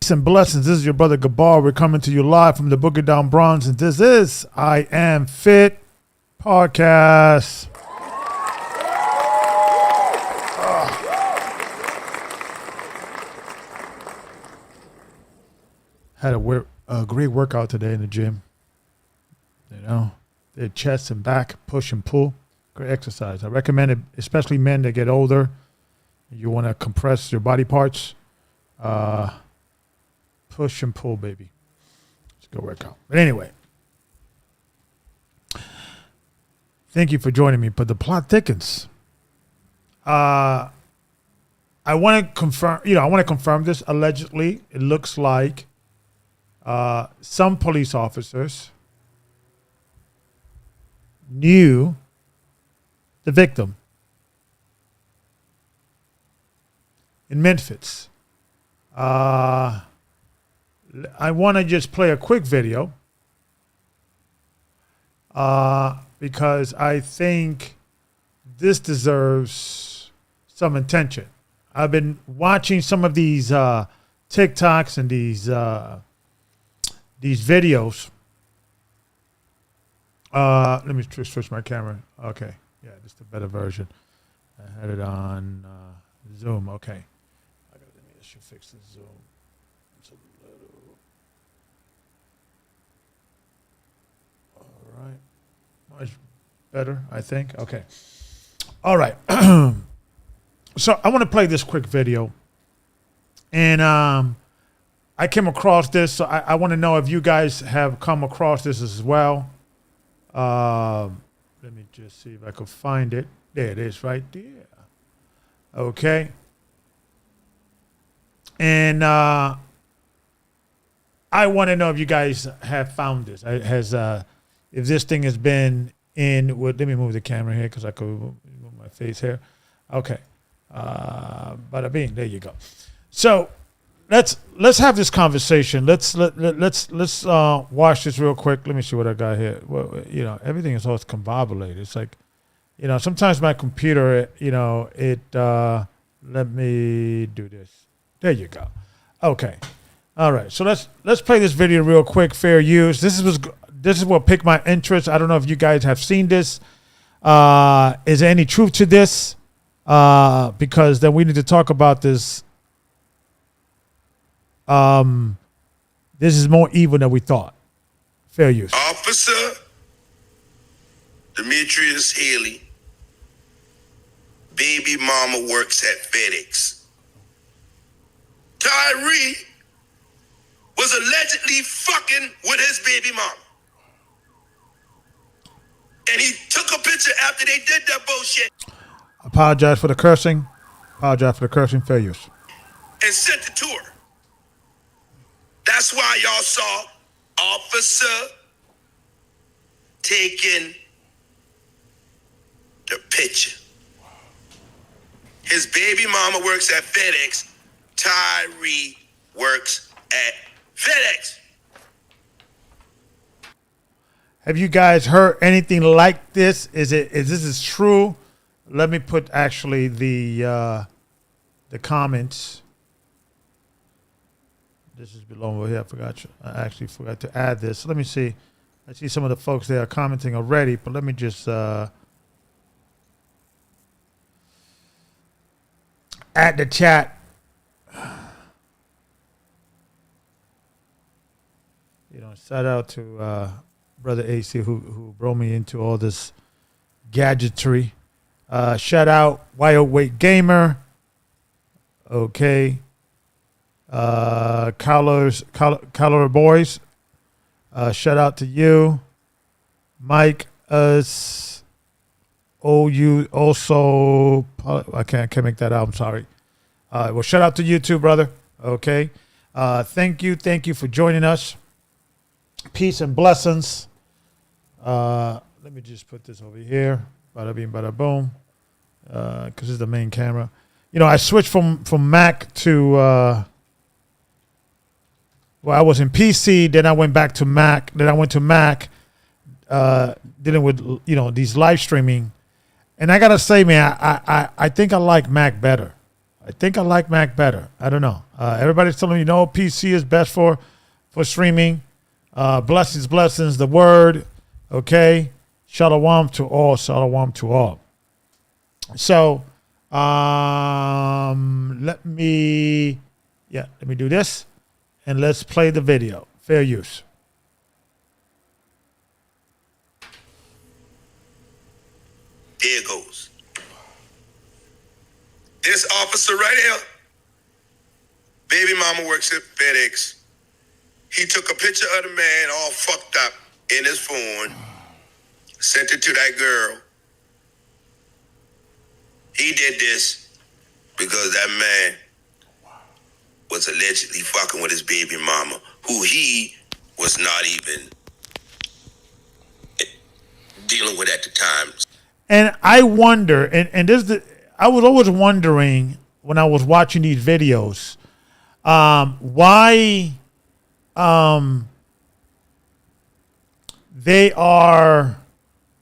Peace and blessings. This is your brother Gabar. We're coming to you live from the Boogie Down Bronx, and this is I Am Fit Podcast. Had a great workout today in the gym. You know, did chest and back, push and pull. Great exercise. I recommend it, especially men that get older. You want to compress your body parts. Push and pull, baby. It's a good workout. But anyway, thank you for joining me. But the plot thickens. I want to confirm. I want to confirm this. Allegedly, it looks like some police officers knew the victim in Memphis. I want to just play a quick video because I think this deserves some attention. I've been watching some of these TikToks and these videos. Let me switch my camera. Okay. Yeah, this is the better version. I had it on Zoom. Okay. Let me just fix the Zoom. It's a little. All right. Much better, I think. Okay. All right. So I want to play this quick video. And I came across this, so I want to know if you guys have come across this as well. Let me just see if I can find it. There it is right there. Okay. And I want to know if you guys have found this. If this thing has been in, well, let me move the camera here because I could move my face here. Okay. Bada bing, there you go. So let's have this conversation. Let's watch this real quick. Let me see what I got here. Well, everything is all combobulated. It's like, sometimes my computer, let me do this. There you go. Okay. All right. So let's play this video real quick. Fair use. This is what piqued my interest. I don't know if you guys have seen this. Is there any truth to this? Because then we need to talk about this. This is more evil than we thought. Fair use. Officer Demetrius Haley, baby mama works at FedEx. Tyree was allegedly fucking with his baby mama. And he took a picture after they did that bullshit. Apologize for the cursing. Fair use. And sent it to her. That's why y'all saw officer taking the picture. His baby mama works at FedEx. Tyree works at FedEx. Have you guys heard anything like this? Is this true? Let me put actually the comments. This is below over here. I actually forgot to add this. Let me see. I see some of the folks there are commenting already, but let me just add the chat. Shout out to Brother AC who brought me into all this gadgetry. Shout out Wild Weight Gamer. Okay. Color Boys. Shout out to you. Mike us. You also. I can't make that out. I'm sorry. Well, shout out to you too, brother. Okay. Thank you for joining us. Peace and blessings. Let me just put this over here. Bada bing, bada boom. Because this is the main camera. I switched from Mac to. I was in PC. Then I went back to Mac. Then I went to Mac. Dealing with these live streaming, and I gotta say, man, I think I like Mac better. I think I like Mac better. I don't know. Everybody's telling me, no, PC is best for streaming. Blessings, the word. Okay. Shalom to all. Shalom to all. So, let me do this and let's play the video. Fair use. Here it goes. This officer right here, baby mama works at FedEx. He took a picture of the man all fucked up in his phone, sent it to that girl. He did this because that man was allegedly fucking with his baby mama, who he was not even dealing with at the time. And I wonder, and I was always wondering when I was watching these videos, why they are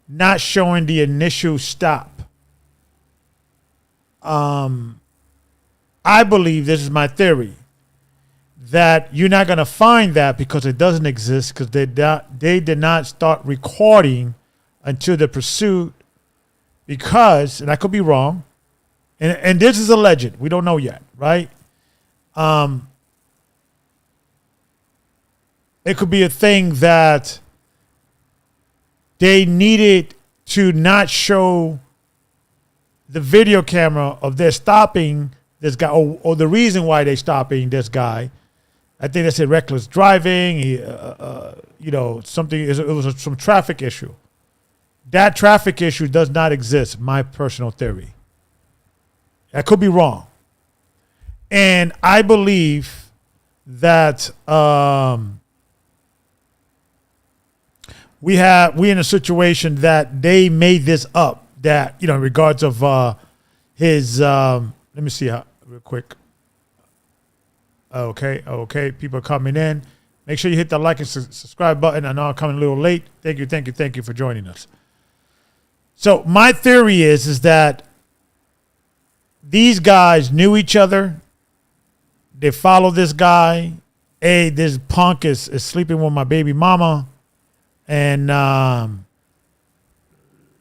not showing the initial stop. I believe, this is my theory, that you're not going to find that because it doesn't exist, because they did not start recording until the pursuit, because, and I could be wrong, and this is alleged, we don't know yet, right? It could be a thing that they needed to not show the video camera of their stopping this guy, or the reason why they stopping this guy. I think they said reckless driving. Something. It was some traffic issue. That traffic issue does not exist. My personal theory. I could be wrong, and I believe that we in a situation that they made this up. That, in regards of his. Let me see real quick. Okay. People are coming in. Make sure you hit the like and subscribe button. I know I'm coming a little late. Thank you for joining us. So my theory is that these guys knew each other. They follow this guy. Hey, this punk is sleeping with my baby mama, and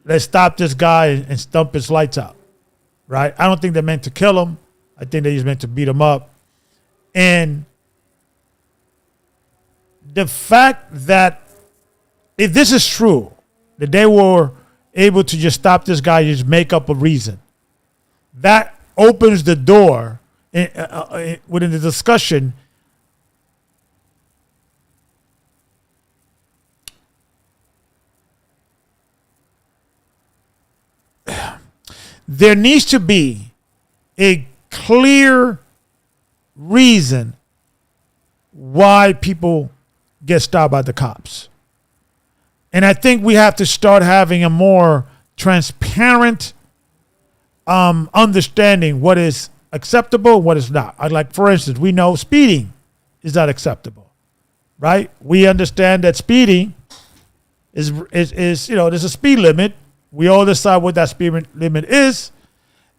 let's stop this guy and stump his lights out. Right? I don't think they meant to kill him. I think they just meant to beat him up. And the fact that if this is true, that they were able to just stop this guy, just make up a reason, that opens the door within the discussion. There needs to be a clear reason why people get stopped by the cops. And I think we have to start having a more transparent understanding what is acceptable, what is not. Like, for instance, we know speeding is not acceptable, right? We understand that speeding is there's a speed limit. We all decide what that speed limit is,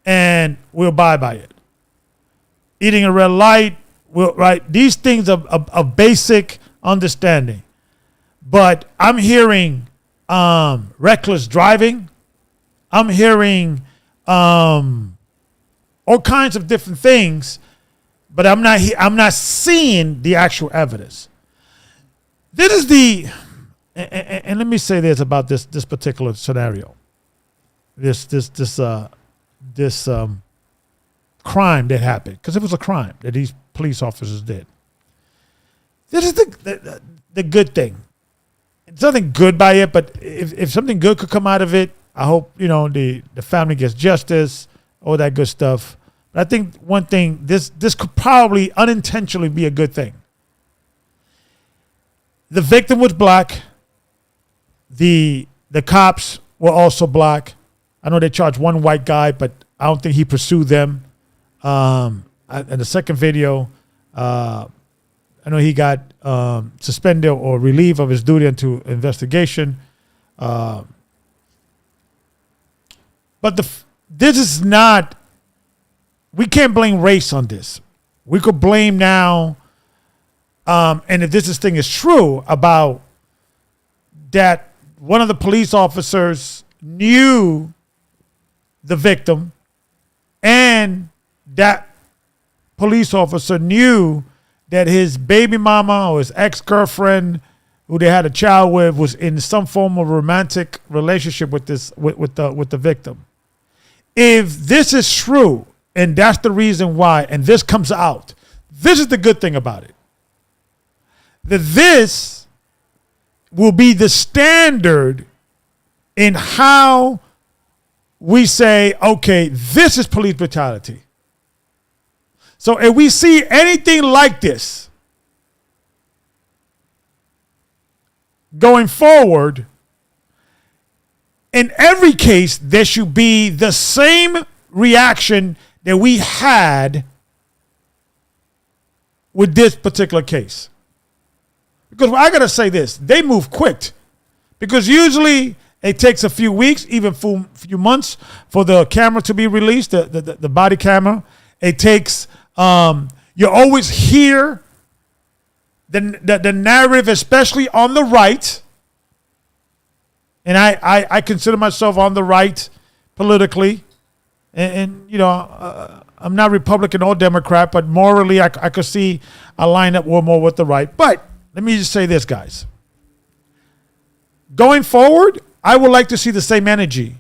and we'll abide by it. Eating a red light, right? These things are basic understanding. But I'm hearing reckless driving. I'm hearing all kinds of different things, but I'm not seeing the actual evidence. This is and let me say this about this particular scenario. This crime that happened, because it was a crime that these police officers did. This is the good thing. It's nothing good by it, but if something good could come out of it, I hope the family gets justice, all that good stuff. But I think one thing, this could probably unintentionally be a good thing. The victim was black. The cops were also black. I know they charged one white guy, but I don't think he pursued them. In the second video, I know he got suspended or relieved of his duty until investigation. But this is not we can't blame race on this. We could blame now, and if this thing is true about that one of the police officers knew the victim and that police officer knew that his baby mama or his ex-girlfriend who they had a child with was in some form of romantic relationship with the victim. If this is true and that's the reason why, and this comes out, this is the good thing about it. That this will be the standard in how we say, okay, this is police brutality. So if we see anything like this going forward, in every case, there should be the same reaction that we had with this particular case. Because I got to say this, they move quick. Because usually it takes a few weeks, even a few months for the camera to be released, the body camera. It takes, you always hear the narrative, especially on the right. And I consider myself on the right politically. And you know, I'm not Republican or Democrat, but morally I could see I line up more with the right. But let me just say this, guys. Going forward, I would like to see the same energy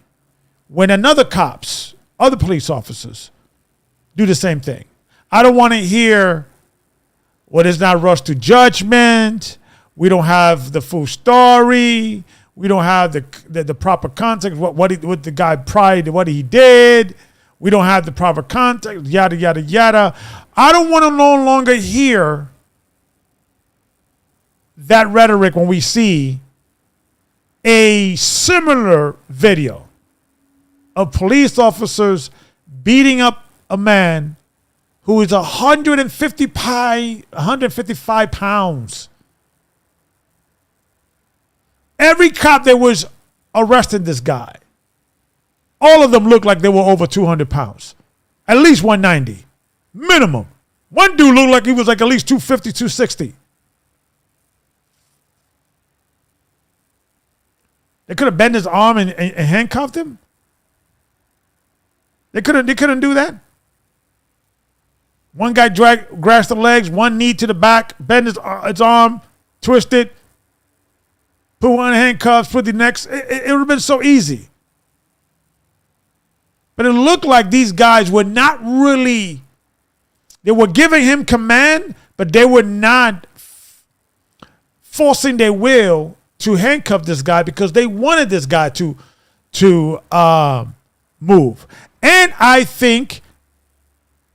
when other police officers do the same thing. I don't want to hear, well, it's not rushed to judgment. We don't have the full story. We don't have the proper context, what the guy prior to what he did. We don't have the proper context, yada, yada, yada. I don't want to no longer hear that rhetoric when we see a similar video of police officers beating up a man who is 155 pounds. Every cop that was arresting this guy, all of them looked like they were over 200 pounds. At least 190. Minimum. One dude looked like he was like at least 250, 260. They could have bent his arm and handcuffed him. They couldn't do that. One guy grasped the legs, one knee to the back, bent his arm, twisted, put one handcuffs, put the next. It would have been so easy. But it looked like these guys were not really, they were giving him command, but they were not forcing their will to handcuff this guy because they wanted this guy to move. And I think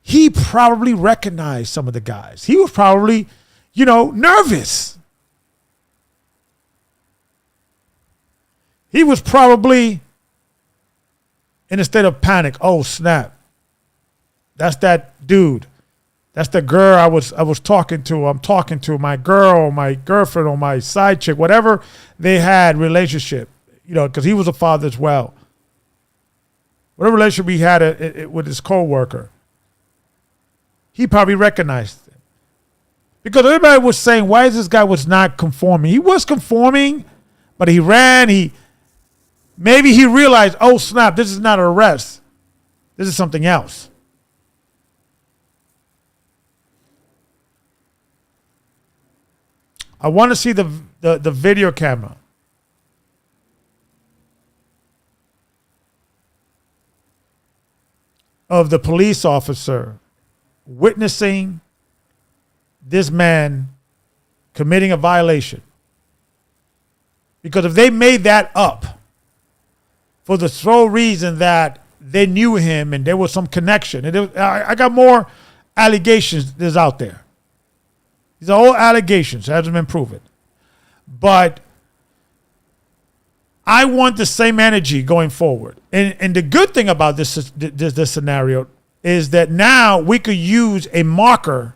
he probably recognized some of the guys. He was probably, nervous. He was probably in a state of panic. Oh, snap. That's that dude. That's the girl I was talking to. I'm talking to my girl, or my girlfriend, or my side chick, whatever they had relationship, because he was a father as well. Whatever relationship he had with his co-worker, he probably recognized it. Because everybody was saying, why is this guy was not conforming? He was conforming, but he ran. Maybe he realized, oh, snap, this is not an arrest. This is something else. I want to see the video camera of the police officer witnessing this man committing a violation. Because if they made that up for the sole reason that they knew him and there was some connection, and I got more allegations that's out there. These are all allegations, hasn't been proven. But I want the same energy going forward. And the good thing about this scenario is that now we could use a marker,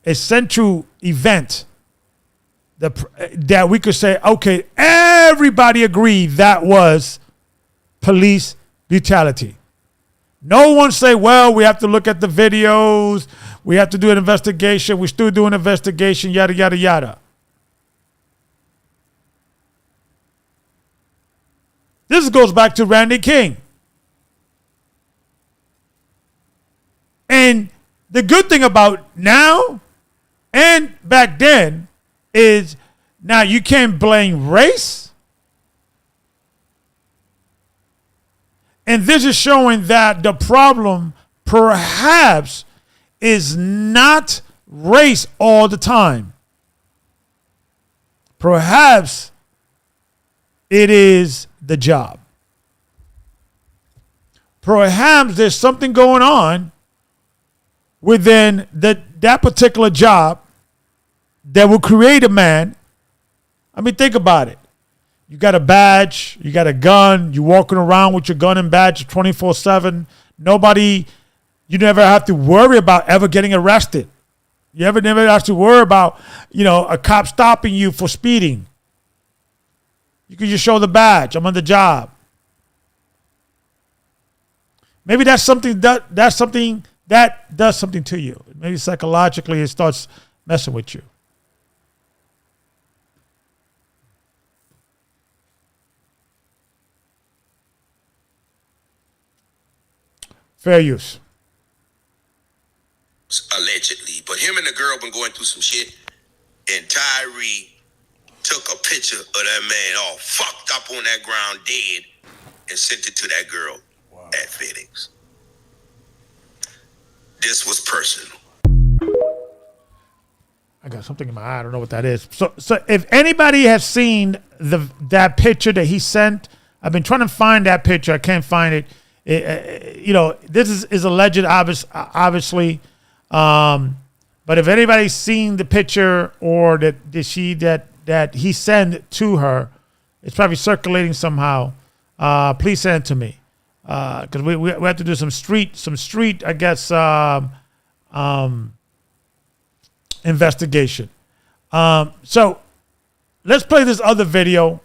a central event, that we could say, okay, everybody agreed that was police brutality. No one say, well, we have to look at the videos. We have to do an investigation. We still do an investigation, yada, yada, yada. This goes back to Randy King. And the good thing about now and back then is now you can't blame race. And this is showing that the problem perhaps is not race all the time. Perhaps it is the job. Perhaps there's something going on within that particular job that will create a man. I mean, think about it. You got a badge, you got a gun, you're walking around with your gun and badge 24/7. You never have to worry about ever getting arrested. You never have to worry about, a cop stopping you for speeding. You can just show the badge. I'm on the job. Maybe that's something that does something to you. Maybe psychologically it starts messing with you. Fair use. Allegedly, but him and the girl been going through some shit, and Tyree took a picture of that man all fucked up on that ground dead and sent it to that girl at FedEx. This was personal. I got something in my eye. I don't know what that is. So if anybody has seen that picture that he sent, I've been trying to find that picture. I can't find it. This is alleged, obviously. But if anybody's seen the picture or that he sent to her, it's probably circulating somehow. Please send it to me, because we have to do some street, I guess, investigation. So let's play this other video,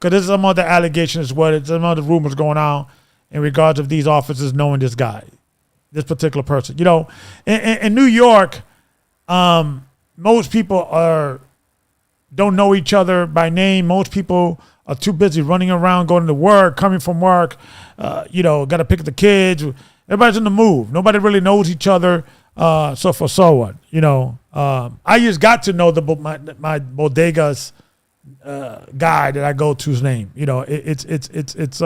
because there's some other allegations as well. There's some other rumors going on in regards of these officers knowing this guy, this particular person. In New York, most people don't know each other by name. Most people are too busy running around, going to work, coming from work. Got to pick up the kids. Everybody's in the move. Nobody really knows each other. So forth, so on. I just got to know my bodega's guy that I go to's name. It's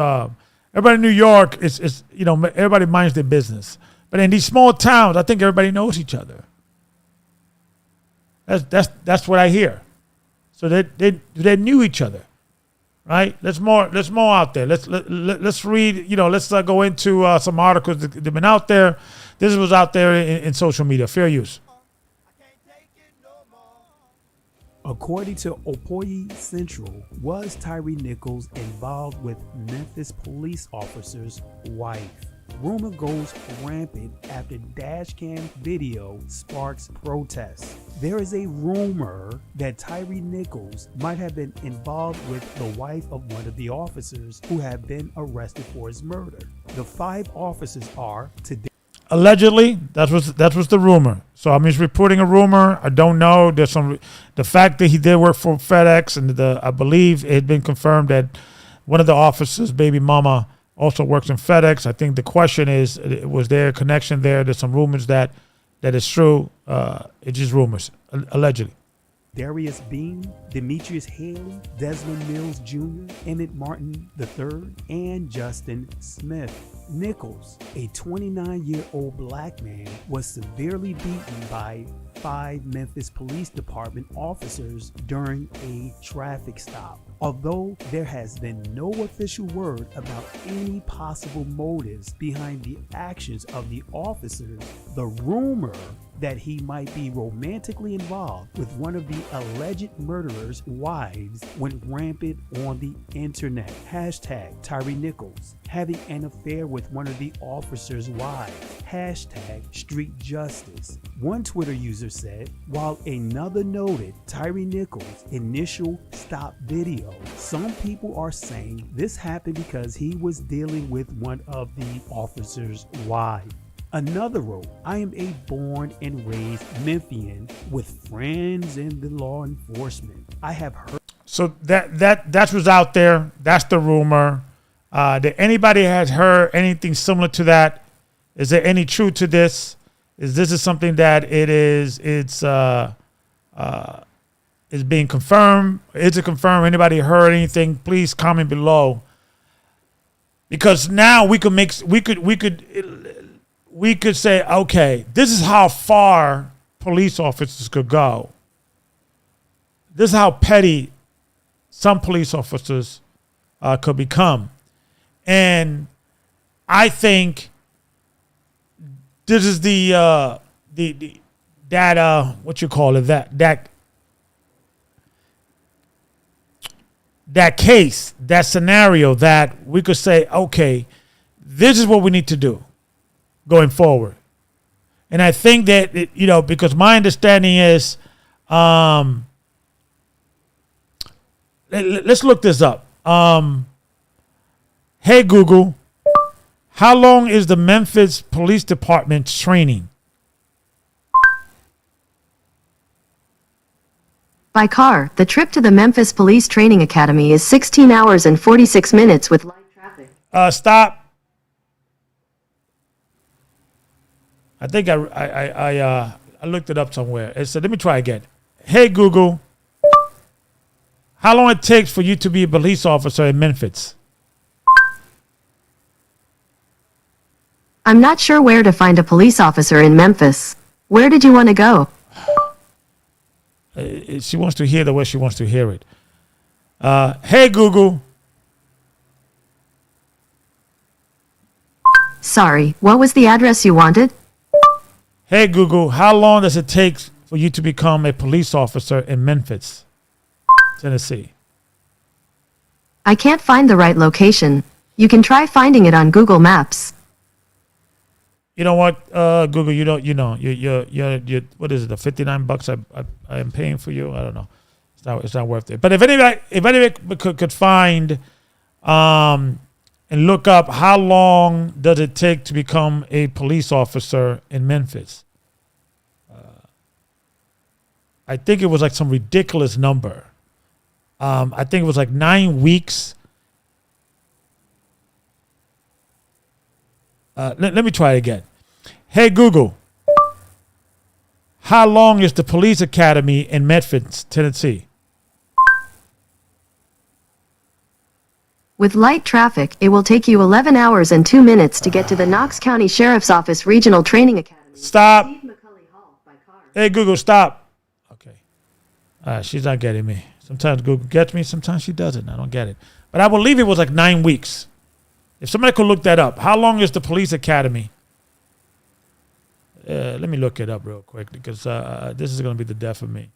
everybody in New York. It's everybody minds their business. But in these small towns, I think everybody knows each other. That's what I hear. So they knew each other, right? There's more out there. Let's read. Let's go into some articles that have been out there. This was out there in social media. Fair use. According to Opoyi Central, was Tyree Nichols involved with Memphis police officer's wife? Rumor goes rampant after dashcam video sparks protests. There is a rumor that Tyree Nichols might have been involved with the wife of one of the officers who have been arrested for his murder. The 5 officers are today. Allegedly, that was the rumor. So I'm just reporting a rumor. I don't know. There's the fact that he did work for FedEx, and I believe it had been confirmed that one of the officers' baby mama also works in FedEx. I think the question is, was there a connection there? There's some rumors that is true. It's just rumors, allegedly. Darius Bean, Demetrius Haley, Desmond Mills Jr., Emmett Martin III, and Justin Smith. Nichols, a 29-year-old black man, was severely beaten by 5 Memphis Police Department officers during a traffic stop. Although there has been no official word about any possible motives behind the actions of the officers, the rumor that he might be romantically involved with one of the alleged murderer's wives went rampant on the internet. Hashtag Tyree Nichols having an affair with one of the officer's wives. hashtag street justice. One Twitter user said, while another noted Tyree Nichols' initial stop video, some people are saying this happened because he was dealing with one of the officer's wives. Another wrote, I am a born and raised Memphian with friends in the law enforcement. I have heard. So that was out there. That's the rumor. Did anybody has heard anything similar to that? Is there any truth to this? Is this something that it's being confirmed? Is it confirmed? Anybody heard anything? Please comment below. Because now we could say, okay, this is how far police officers could go. This is how petty some police officers could become. And I think this is that case, that scenario that we could say, okay, this is what we need to do going forward. And I think that, because my understanding is, let's look this up. Hey, Google, how long is the Memphis Police Department training? By car, the trip to the Memphis Police Training Academy is 16 hours and 46 minutes with light traffic. Stop. I think I looked it up somewhere. It said, let me try again. Hey, Google, how long it takes for you to be a police officer in Memphis? I'm not sure where to find a police officer in Memphis. Where did you want to go? She wants to hear the way she wants to hear it. Hey, Google. Sorry, what was the address you wanted? Hey, Google, how long does it take for you to become a police officer in Memphis, Tennessee? I can't find the right location. You can try finding it on Google Maps. You know what, Google? You what is it? The $59 I am paying for you? I don't know. It's not worth it. But if anybody could find, and look up how long does it take to become a police officer in Memphis? I think it was like some ridiculous number. I think it was like 9 weeks. Let me try it again. Hey, Google, how long is the police academy in Memphis, Tennessee? With light traffic, it will take you 11 hours and 2 minutes to get to the Knox County Sheriff's Office Regional Training Academy. Stop. Hey, Google, stop. Okay. She's not getting me. Sometimes Google gets me, sometimes she doesn't. I don't get it. But I believe it was like 9 weeks. If somebody could look that up, how long is the police academy? Let me look it up real quick because this is going to be the death of me.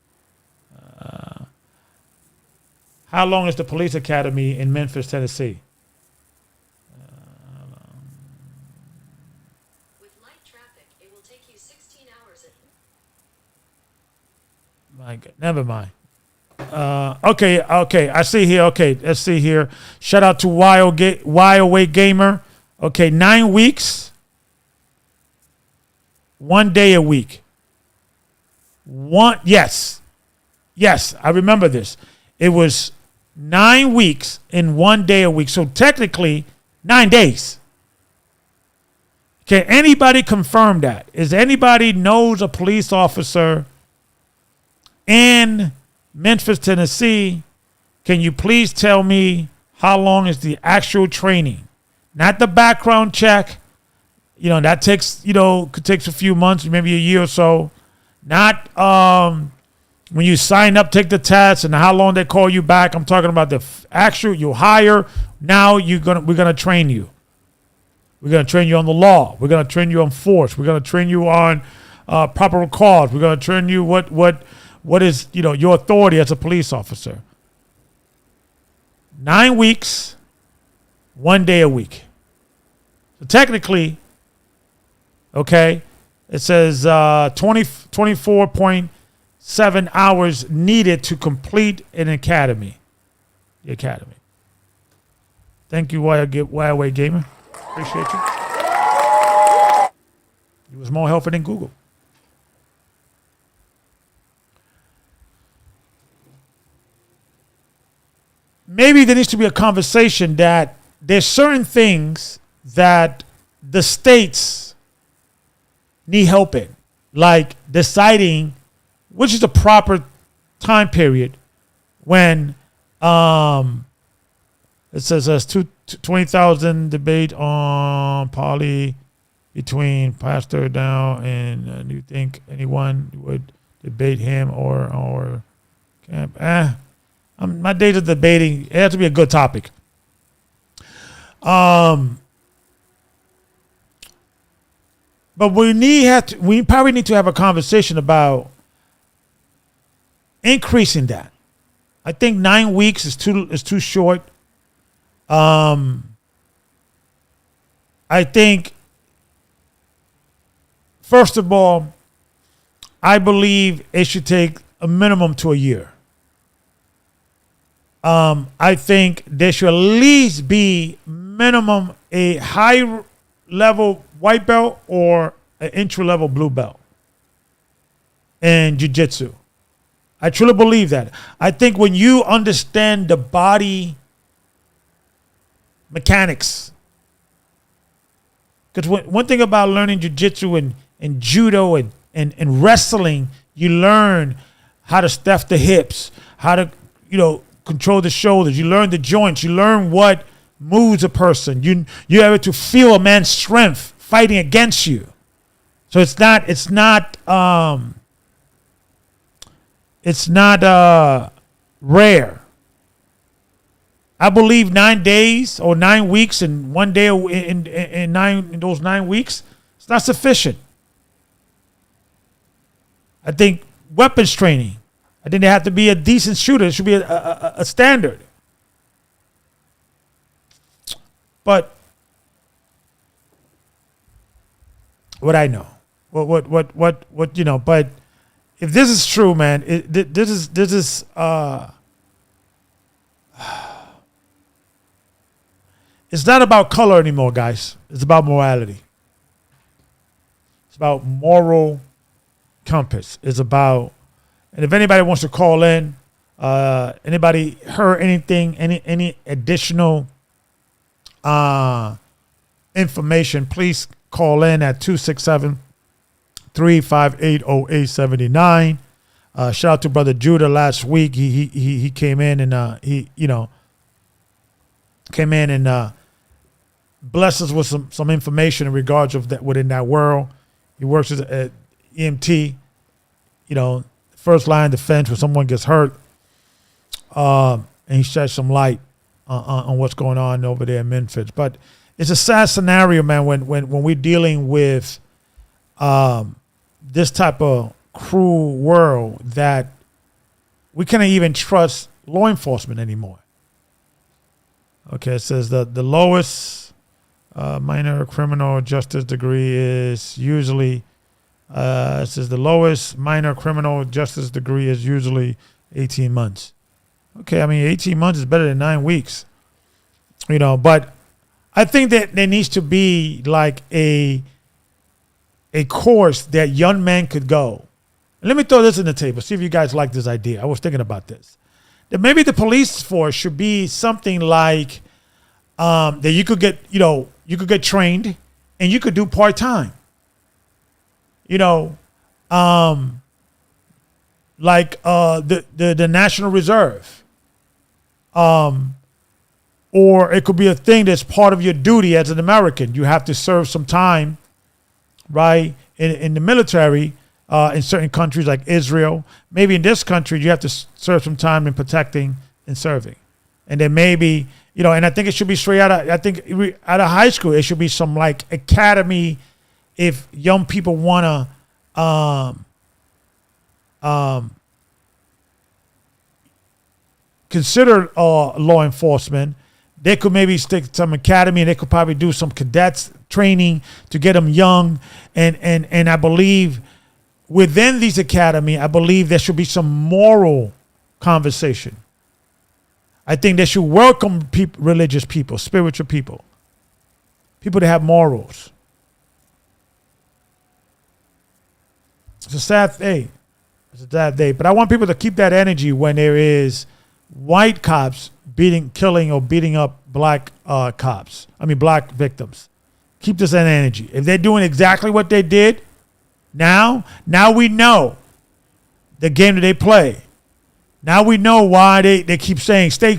How long is the police academy in Memphis, Tennessee? With light traffic, it will take you 16 hours. My God, never mind. Okay. I see here. Okay, let's see here. Shout out to Wild Gamer. Okay, 9 weeks. 1 day a week. Yes, I remember this. It was 9 weeks and 1 day a week. So technically, 9 days. Can anybody confirm that? Is anybody knows a police officer in Memphis, Tennessee? Can you please tell me how long is the actual training? Not the background check. That takes, could take a few months, maybe a year or so. Not when you sign up, take the test, and how long they call you back. I'm talking about the actual, you hire. Now we're gonna train you. We're gonna train you on the law. We're gonna train you on force. We're gonna train you on proper cause. We're gonna train you what is your authority as a police officer. 9 weeks, 1 day a week. So technically, Okay. It says 24.7 hours needed to complete an academy. The academy. Thank you, Wild Gamer. Appreciate you. It was more helpful than Google. Maybe there needs to be a conversation that there's certain things that the states need help in, like deciding which is the proper time period when it says there's 20,000 debate on poly between Pastor Dow and do you think anyone would debate him or Camp? My days of debating, it has to be a good topic. But we probably need to have a conversation about increasing that. I think 9 weeks is too short. I think, first of all, I believe it should take a minimum to a year. I think there should at least be minimum a high level white belt or an entry level blue belt in jiu-jitsu. I truly believe that. I think when you understand the body mechanics, because one thing about learning jiu-jitsu and judo and wrestling, you learn how to stuff the hips, how to, control the shoulders. You learn the joints. You learn what moves a person. You're able to feel a man's strength fighting against you. So it's not rare. I believe 9 days or 9 weeks and 1 day in those 9 weeks, it's not sufficient. I think weapons training. I think they have to be a decent shooter. It should be a standard. But what I know, what but if this is true, man, this is it's not about color anymore, guys. It's about morality. It's about moral compass. It's about, and if anybody wants to call in, anybody heard anything, any additional information, please call in at 267-358-0879. Shout out to Brother Judah last week. He came in and blessed us with some information in regards of that within that world. He works as an EMT, first line defense when someone gets hurt. And he sheds some light on what's going on over there in Memphis. But it's a sad scenario, man, when we're dealing with this type of cruel world that we can't even trust law enforcement anymore. Okay, it says the lowest minor criminal justice degree is usually, it says the lowest minor criminal justice degree is usually 18 months. Okay, 18 months is better than 9 weeks. But I think that there needs to be like a course that young men could go. And let me throw this on the table, see if you guys like this idea. I was thinking about this. That maybe the police force should be something like that you could get, you could get trained and you could do part-time. Like the National Reserve. Or it could be a thing that's part of your duty as an American. You have to serve some time, right, in the military in certain countries like Israel. Maybe in this country, you have to serve some time in protecting and serving. And then maybe, and I think it should be straight out of high school, it should be some like academy if young people want to consider law enforcement, they could maybe stick some academy, and they could probably do some cadets training to get them young. And I believe within these academy, I believe there should be some moral conversation. I think they should welcome religious people, spiritual people that have morals. It's a sad day. It's a sad day. But I want people to keep that energy when there is white cops killing or beating up black black victims. Keep this energy. If they're doing exactly what they did, now we know the game that they play. Now we know why they keep saying stay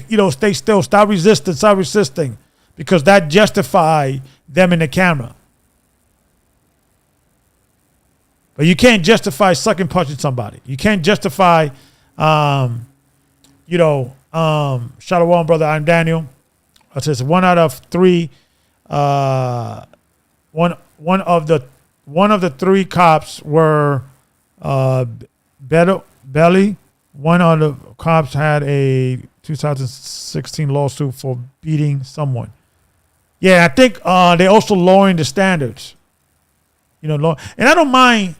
still, stop resisting, because that justifies them in the camera. But you can't justify sucking punching somebody. You can't justify, Shalom, brother. I'm Daniel. It says 1 out of 3. One of the 3 cops were belly. One of the cops had a 2016 lawsuit for beating someone. Yeah, I think they also lowering the standards. And I don't mind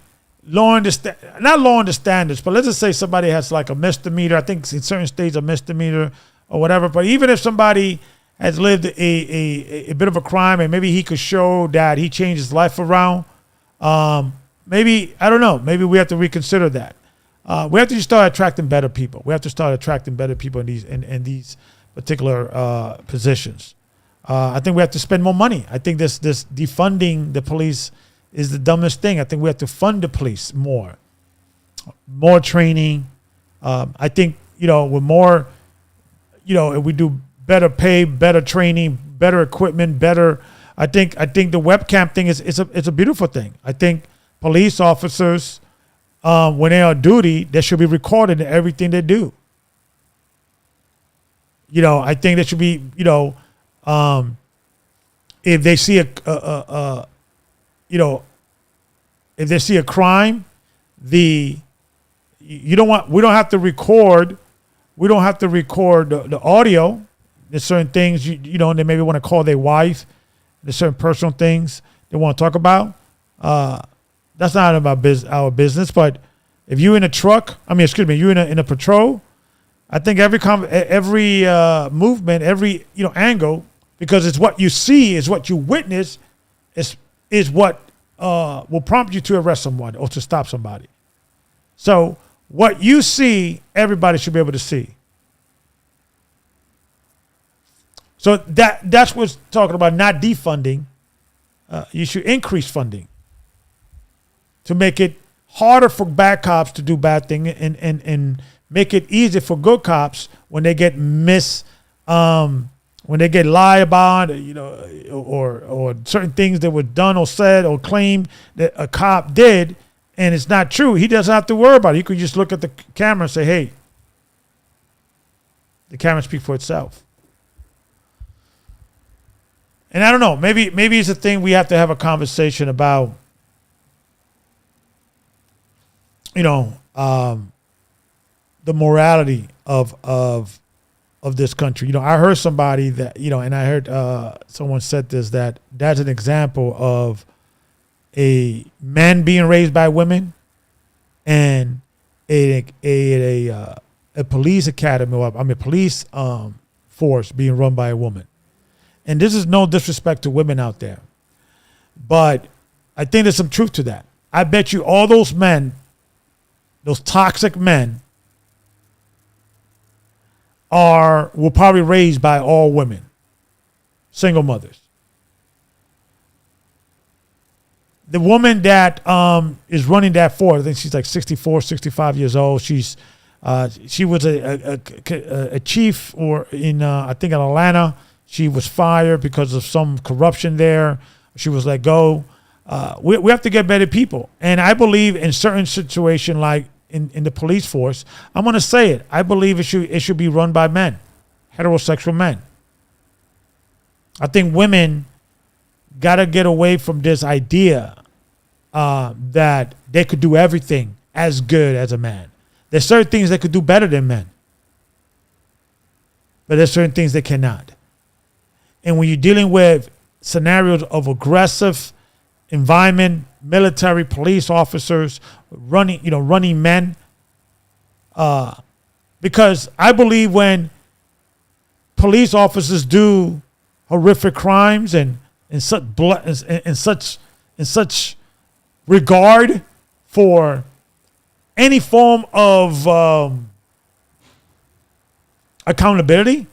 not lowering the standards, but let's just say somebody has like a misdemeanor. I think in certain states a misdemeanor or whatever. But even if somebody has lived a bit of a crime and maybe he could show that he changed his life around, maybe, I don't know, maybe we have to reconsider that. We have to just start attracting better people. We have to start attracting better people in these particular positions. I think we have to spend more money. I think this defunding the police is the dumbest thing. I think we have to fund the police more training. I think, with more, if we do better pay, better training, better equipment, I think the webcam thing is a beautiful thing. I think police officers, when they're on duty, they should be recorded in everything they do. I think they should be, if they see if they see a crime, we don't have to record the audio. There's certain things, they maybe want to call their wife. There's certain personal things they want to talk about. That's not about our business. But if you're in a truck, you're in a patrol, I think every movement, every angle, because it's what you see, is what you witness, is what will prompt you to arrest someone or to stop somebody. So what you see, everybody should be able to see. So that's what's talking about, not defunding. You should increase funding to make it harder for bad cops to do bad things and make it easier for good cops when they get when they get lied about, or certain things that were done or said or claimed that a cop did, and it's not true. He doesn't have to worry about it. He could just look at the camera and say, hey, the camera speaks for itself. And I don't know, maybe it's a thing we have to have a conversation about, the morality of this country. I heard somebody that, and I heard someone said this, that's an example of a man being raised by women and a police academy, police force being run by a woman. And this is no disrespect to women out there, but I think there's some truth to that. I bet you all those men, those toxic men, were probably raised by all women, single mothers. The woman that is running that force, I think she's like 64, 65 years old. She was a chief in Atlanta. She was fired because of some corruption there. She was let go. We have to get better people. And I believe in certain situations, like in the police force, I'm going to say it. I believe it should be run by men, heterosexual men. I think women got to get away from this idea that they could do everything as good as a man. There's certain things they could do better than men, but there's certain things they cannot. And when you're dealing with scenarios of aggressive environment, military, police officers, running men, because I believe when police officers do horrific crimes and in such regard for any form of accountability,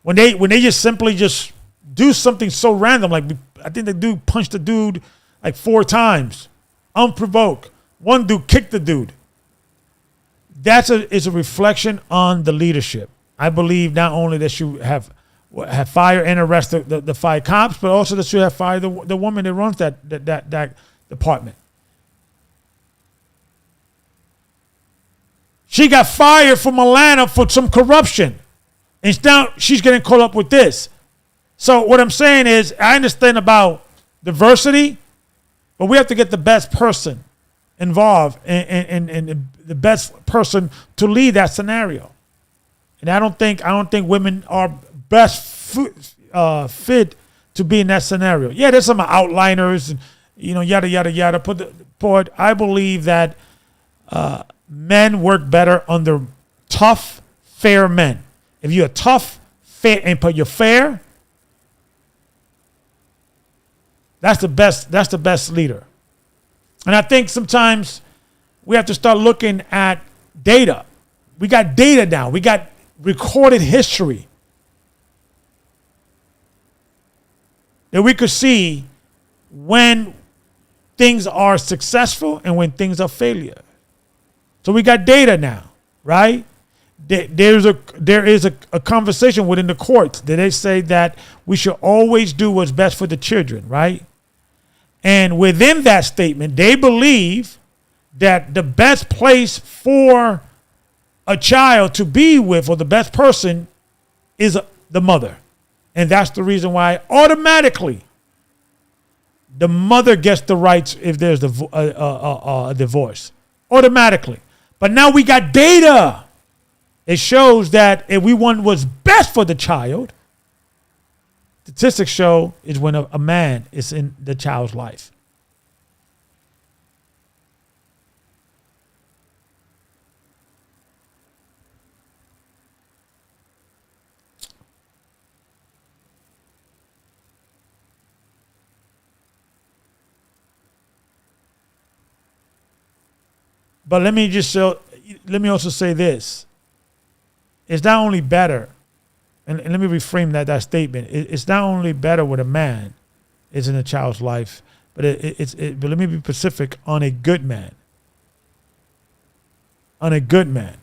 when they just simply just do something so random, like I think the dude punched the dude like 4 times, unprovoked. One dude kicked the dude. Is a reflection on the leadership. I believe not only that you have fired and arrested the 5 cops, but also that you have fired the woman that runs that department. She got fired from Atlanta for some corruption. And now she's getting caught up with this. So what I'm saying is, I understand about diversity, but we have to get the best person involved and the best person to lead that scenario. And I don't think women are best fit to be in that scenario. Yeah, there's some outliners and yada yada yada. But I believe that men work better under tough, fair men. If you're tough, fair, but you're fair, that's the best leader. And I think sometimes we have to start looking at data. We got data now. We got recorded history that we could see when things are successful and when things are failure. So we got data now, right? There is a conversation within the courts that they say that we should always do what's best for the children, right? And within that statement, they believe that the best place for a child to be with, or the best person, is the mother. And that's the reason why automatically the mother gets the rights if there's a divorce. Automatically. But now we got data. It shows that if we want what's best for the child, statistics show is when a man is in the child's life. But let me also say this. It's not only better, and let me reframe that statement. It's not only better when a man is in a child's life, but but let me be specific on a good man. On a good man.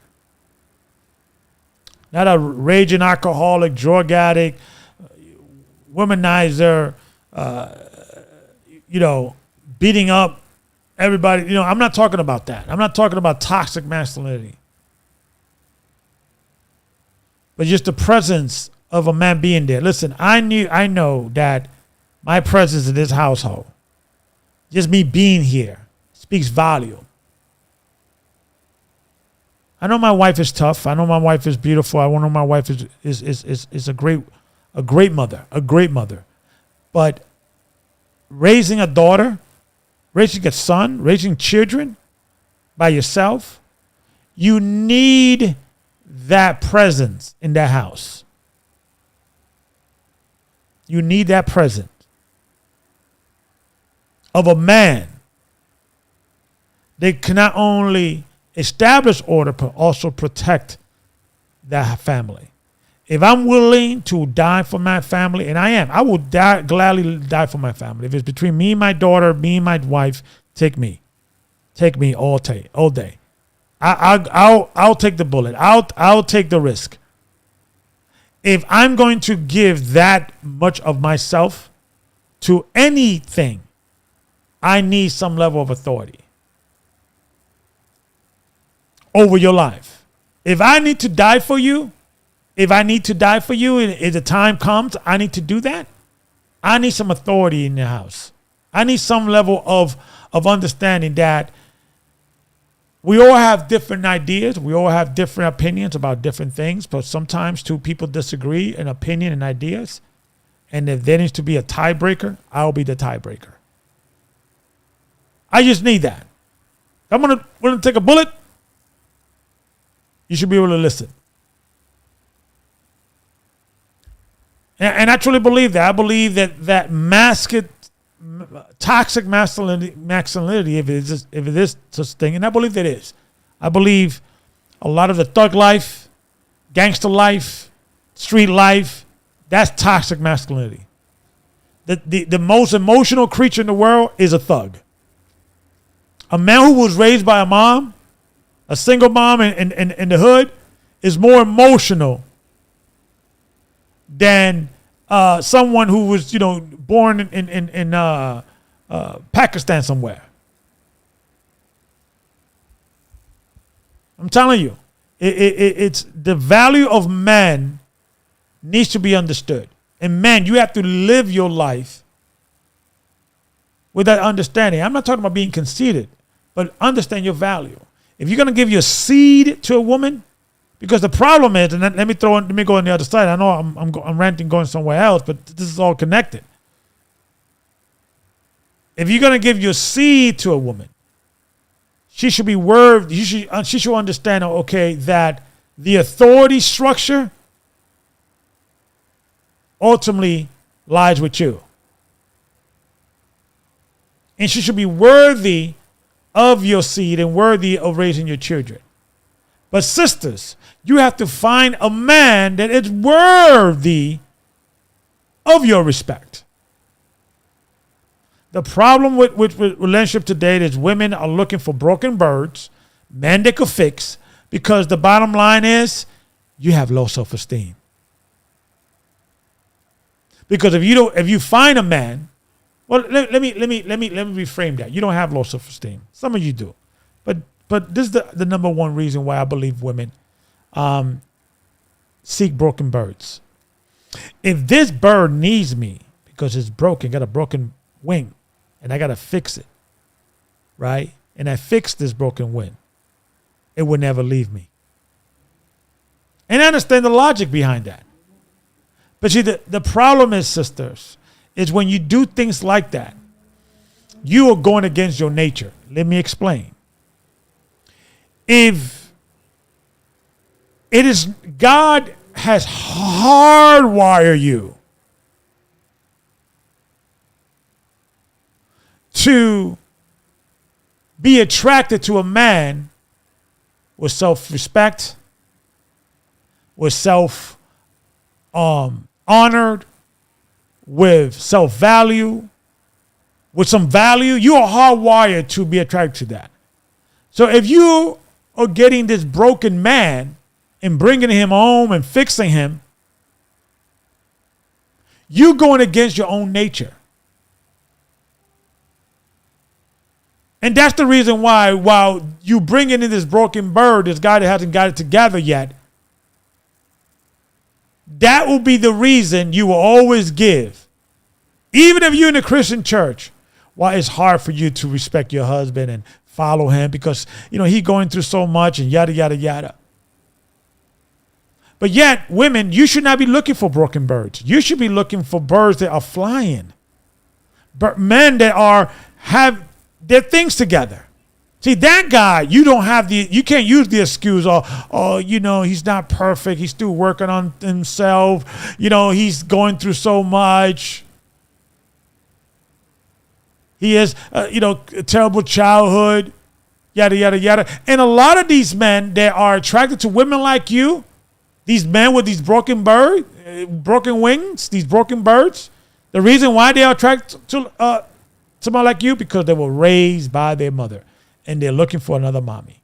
Not a raging alcoholic, drug addict, womanizer, beating up everybody. I'm not talking about that. I'm not talking about toxic masculinity. But just the presence of a man being there. Listen, I know that my presence in this household, just me being here, speaks volume. I know my wife is tough. I know my wife is beautiful. I know my wife is a great mother. But raising a daughter, raising a son, raising children by yourself, you need that presence in that house. You need that presence of a man that can not only establish order but also protect that family. If I'm willing to die for my family, and I will gladly die for my family. If it's between me and my daughter, me and my wife, take me all day. I'll take the bullet. I'll take the risk. If I'm going to give that much of myself to anything, I need some level of authority over your life. If I need to die for you, and if the time comes, I need to do that, I need some authority in the house. I need some level of understanding that we all have different ideas. We all have different opinions about different things. But sometimes two people disagree in opinion and ideas. And if there needs to be a tiebreaker, I'll be the tiebreaker. I just need that. I'm going to take a bullet. You should be able to listen. And I truly believe that. I believe that toxic masculinity, if it is such a thing, and I believe that it is. I believe a lot of the thug life, gangster life, street life, that's toxic masculinity. The most emotional creature in the world is a thug. A man who was raised by a mom, a single mom in the hood, is more emotional than someone who was, born in Pakistan somewhere. I'm telling you, it's the value of man needs to be understood. And man, you have to live your life with that understanding. I'm not talking about being conceited, but understand your value. If you're going to give your seed to a woman, because the problem is, and let me go on the other side. I know I'm ranting, going somewhere else, but this is all connected. If you're going to give your seed to a woman, she should be worthy. She should understand, okay, that the authority structure ultimately lies with you. And she should be worthy of your seed and worthy of raising your children. But sisters, you have to find a man that is worthy of your respect. The problem with relationship today is women are looking for broken birds, men they could fix, because the bottom line is you have low self-esteem. Because if you find a man, well, let me reframe that. You don't have low self-esteem. Some of you do, but this is the number one reason why I believe women seek broken birds. If this bird needs me because it's broken, got a broken wing, and I got to fix it, right? And I fix this broken wing, it will never leave me. And I understand the logic behind that. But see, the problem is, sisters, is when you do things like that, you are going against your nature. Let me explain. If it is God has hardwired you to be attracted to a man with self-respect, with honored, with self-value, with some value, you are hardwired to be attracted to that. So if you are getting this broken man and bringing him home and fixing him, you're going against your own nature. And that's the reason why, while you bring in this broken bird, this guy that hasn't got it together yet, that will be the reason you will always give. Even if you're in a Christian church, why it's hard for you to respect your husband and follow him because, he's going through so much and yada, yada, yada. But yet, women, you should not be looking for broken birds. You should be looking for birds that are flying. But men that have their things together. See, that guy, you can't use the excuse, he's not perfect. He's still working on himself. He's going through so much. He has, a terrible childhood, yada, yada, yada. And a lot of these men that are attracted to women like you, these men with these broken wings, these broken birds, the reason why they are attracted to someone like you, because they were raised by their mother. And they're looking for another mommy.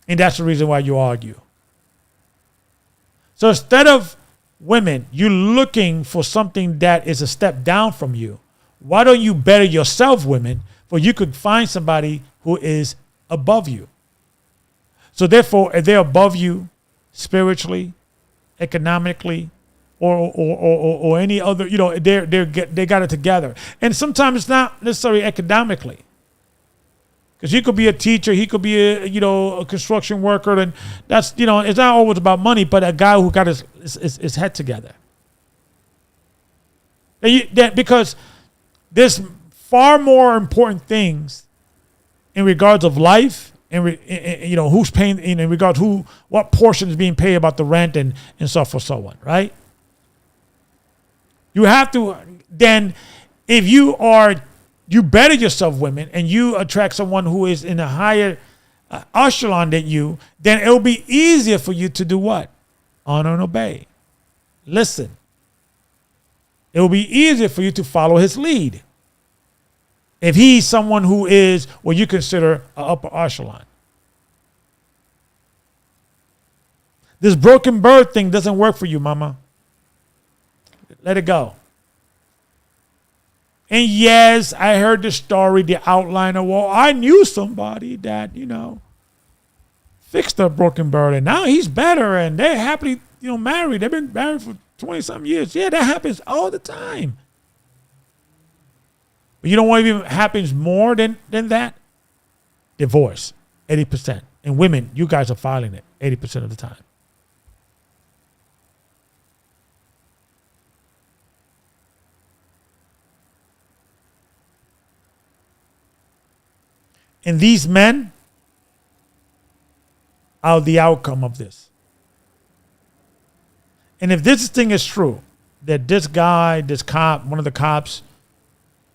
And that's the reason why you argue. So instead of women, you're looking for something that is a step down from you. Why don't you better yourself, women, for you could find somebody who is above you. So therefore, if they're above you spiritually, economically, or any other, they got it together. And sometimes it's not necessarily economically. Because he could be a teacher, he could be a construction worker, and that's, it's not always about money, but a guy who got his head together. Because there's far more important things in regards of life, and who's paying, in regards what portion is being paid about the rent and so forth, so on, right? You have to then, if you better yourself, women, and you attract someone who is in a higher echelon than you, then it'll be easier for you to do what? Honor and obey. Listen. It will be easier for you to follow his lead. If he's someone who is what you consider an upper echelon. This broken bird thing doesn't work for you, mama. Let it go. And yes, I heard the story, the outline of, well, I knew somebody that, fixed a broken bird, and now he's better, and they're happily, married. They've been married for 20-something years. Yeah, that happens all the time. But you know what even happens more than that? Divorce, 80%. And women, you guys are filing it 80% of the time. And these men are the outcome of this. And if this thing is true, that this guy, this cop, one of the cops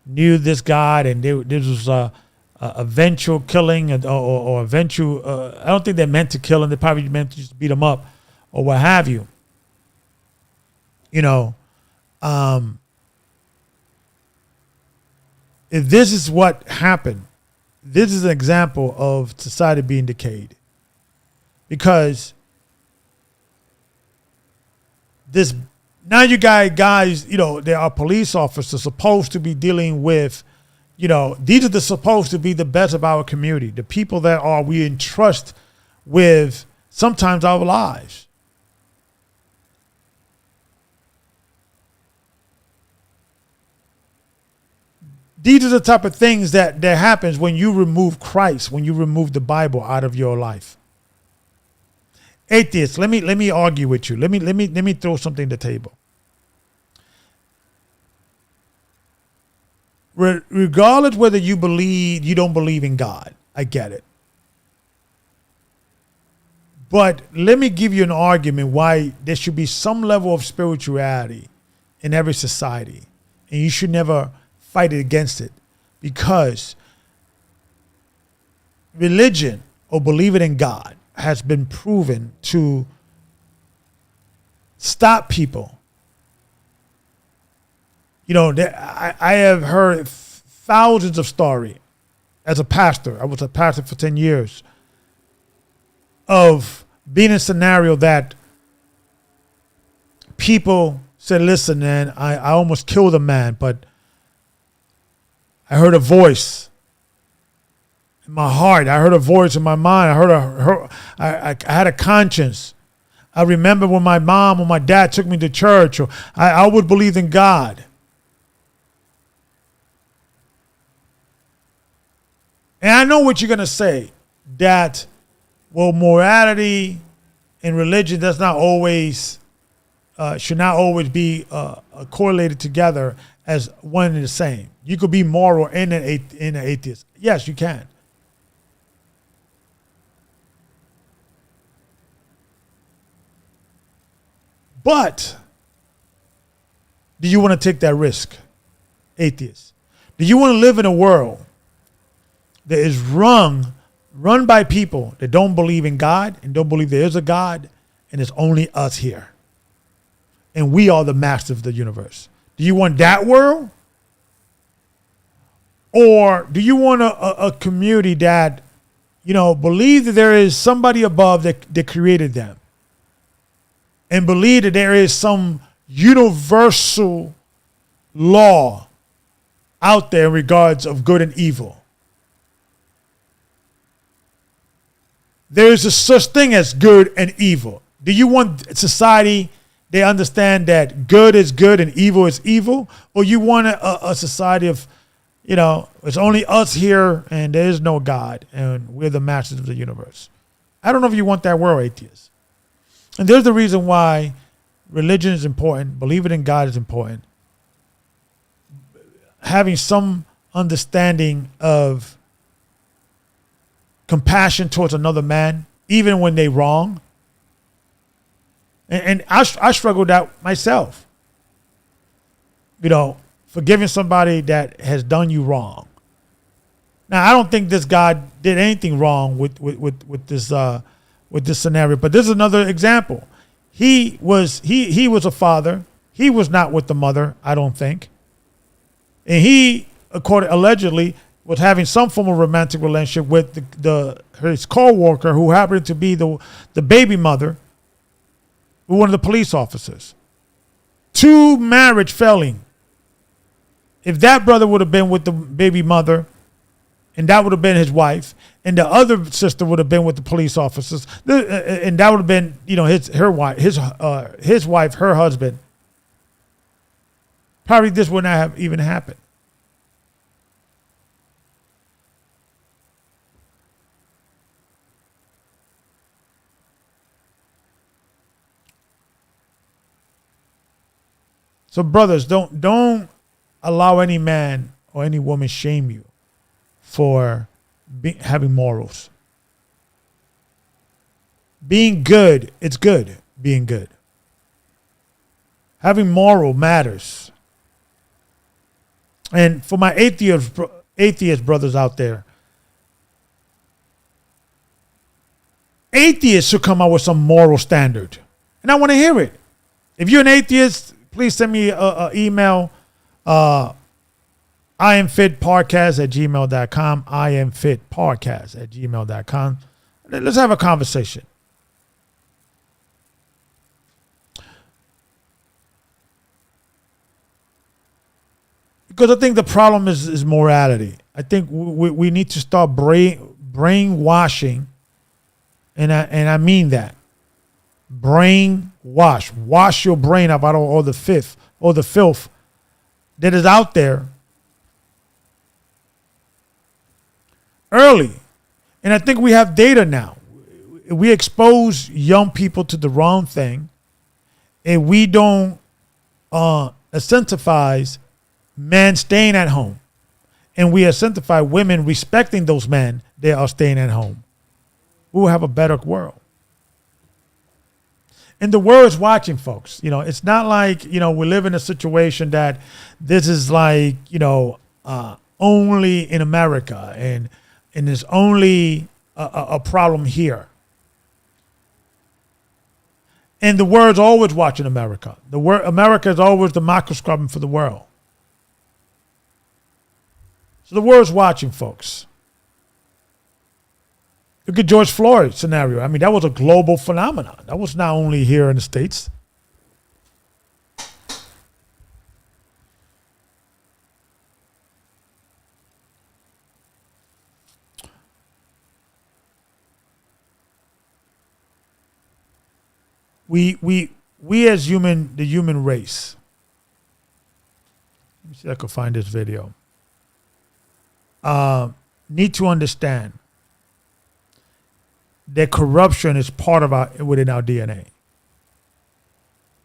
knew this guy, and this was a eventual killing or eventual, I don't think they meant to kill him. They probably meant to just beat him up or what have you. If this is what happened, this is an example of society being decayed. Because now you guys, there are police officers supposed to be dealing with, these are supposed to be the best of our community, the people that we entrust with sometimes our lives. These are the type of things that happens when you remove Christ, when you remove the Bible out of your life. Atheists, let me argue with you. Let me throw something on the table. Regardless whether you don't believe in God, I get it. But let me give you an argument why there should be some level of spirituality in every society, and you should never fight against it, because religion or believing in God has been proven to stop people. I have heard thousands of stories as a pastor. I was a pastor for 10 years of being in a scenario that people said, listen, man, I almost killed a man, but I heard a voice in my heart. I heard a voice in my mind. I had a conscience. I remember when my mom or my dad took me to church, or I always believed in God. And I know what you're going to say, that, well, morality and religion does not always, should not always be correlated together as one and the same. You could be moral and an atheist. Yes, you can. But do you want to take that risk, atheist? Do you want to live in a world that is run by people that don't believe in God and don't believe there is a God, and it's only us here, and we are the masters of the universe? Do you want that world? Or do you want a community that, believe that there is somebody above that created them, and believe that there is some universal law out there in regards of good and evil? There is a such thing as good and evil. Do you want society they understand that good is good and evil is evil, or you want a society of, it's only us here and there is no God and we're the masters of the universe. I don't know if you want that world, atheists. And there's the reason why religion is important, believing in God is important. Having some understanding of compassion towards another man, even when they wrong. And I struggled that myself. Forgiving somebody that has done you wrong. Now, I don't think this guy did anything wrong with this scenario, but this is another example. He was a father. He was not with the mother, I don't think. And he, allegedly, was having some form of romantic relationship with his co-worker, who happened to be the baby mother, one of the police officers. 2 marriage failing. If that brother would have been with the baby mother, and that would have been his wife, and the other sister would have been with the police officers, and that would have been, his wife, her husband, probably this would not have even happened. So brothers, don't allow any man or any woman shame you for having morals. Being good, it's good being good. Having moral matters. And for my atheist brothers out there, atheists should come out with some moral standard. And I want to hear it. If you're an atheist, please send me an email, IAMFITPodcast@gmail.com, IAMFITPodcast@gmail.com. Let's have a conversation. Because I think the problem is morality. I think we need to start brainwashing, and I mean that. Wash your brain out of all the filth that is out there early. And I think we have data now. We expose young people to the wrong thing, and we don't incentivize men staying at home. And we incentivize women respecting those men that are staying at home. We will have a better world. And the world is watching, folks. It's not like, we live in a situation that this is like, only in America and there's only a problem here. And the world's always watching America. America is always the microscope for the world. So the world's watching, folks. Look at George Floyd scenario. I mean, that was a global phenomenon. That was not only here in the States. We as the human race. Let me see if I can find this video. Need to understand that corruption is part of within our DNA.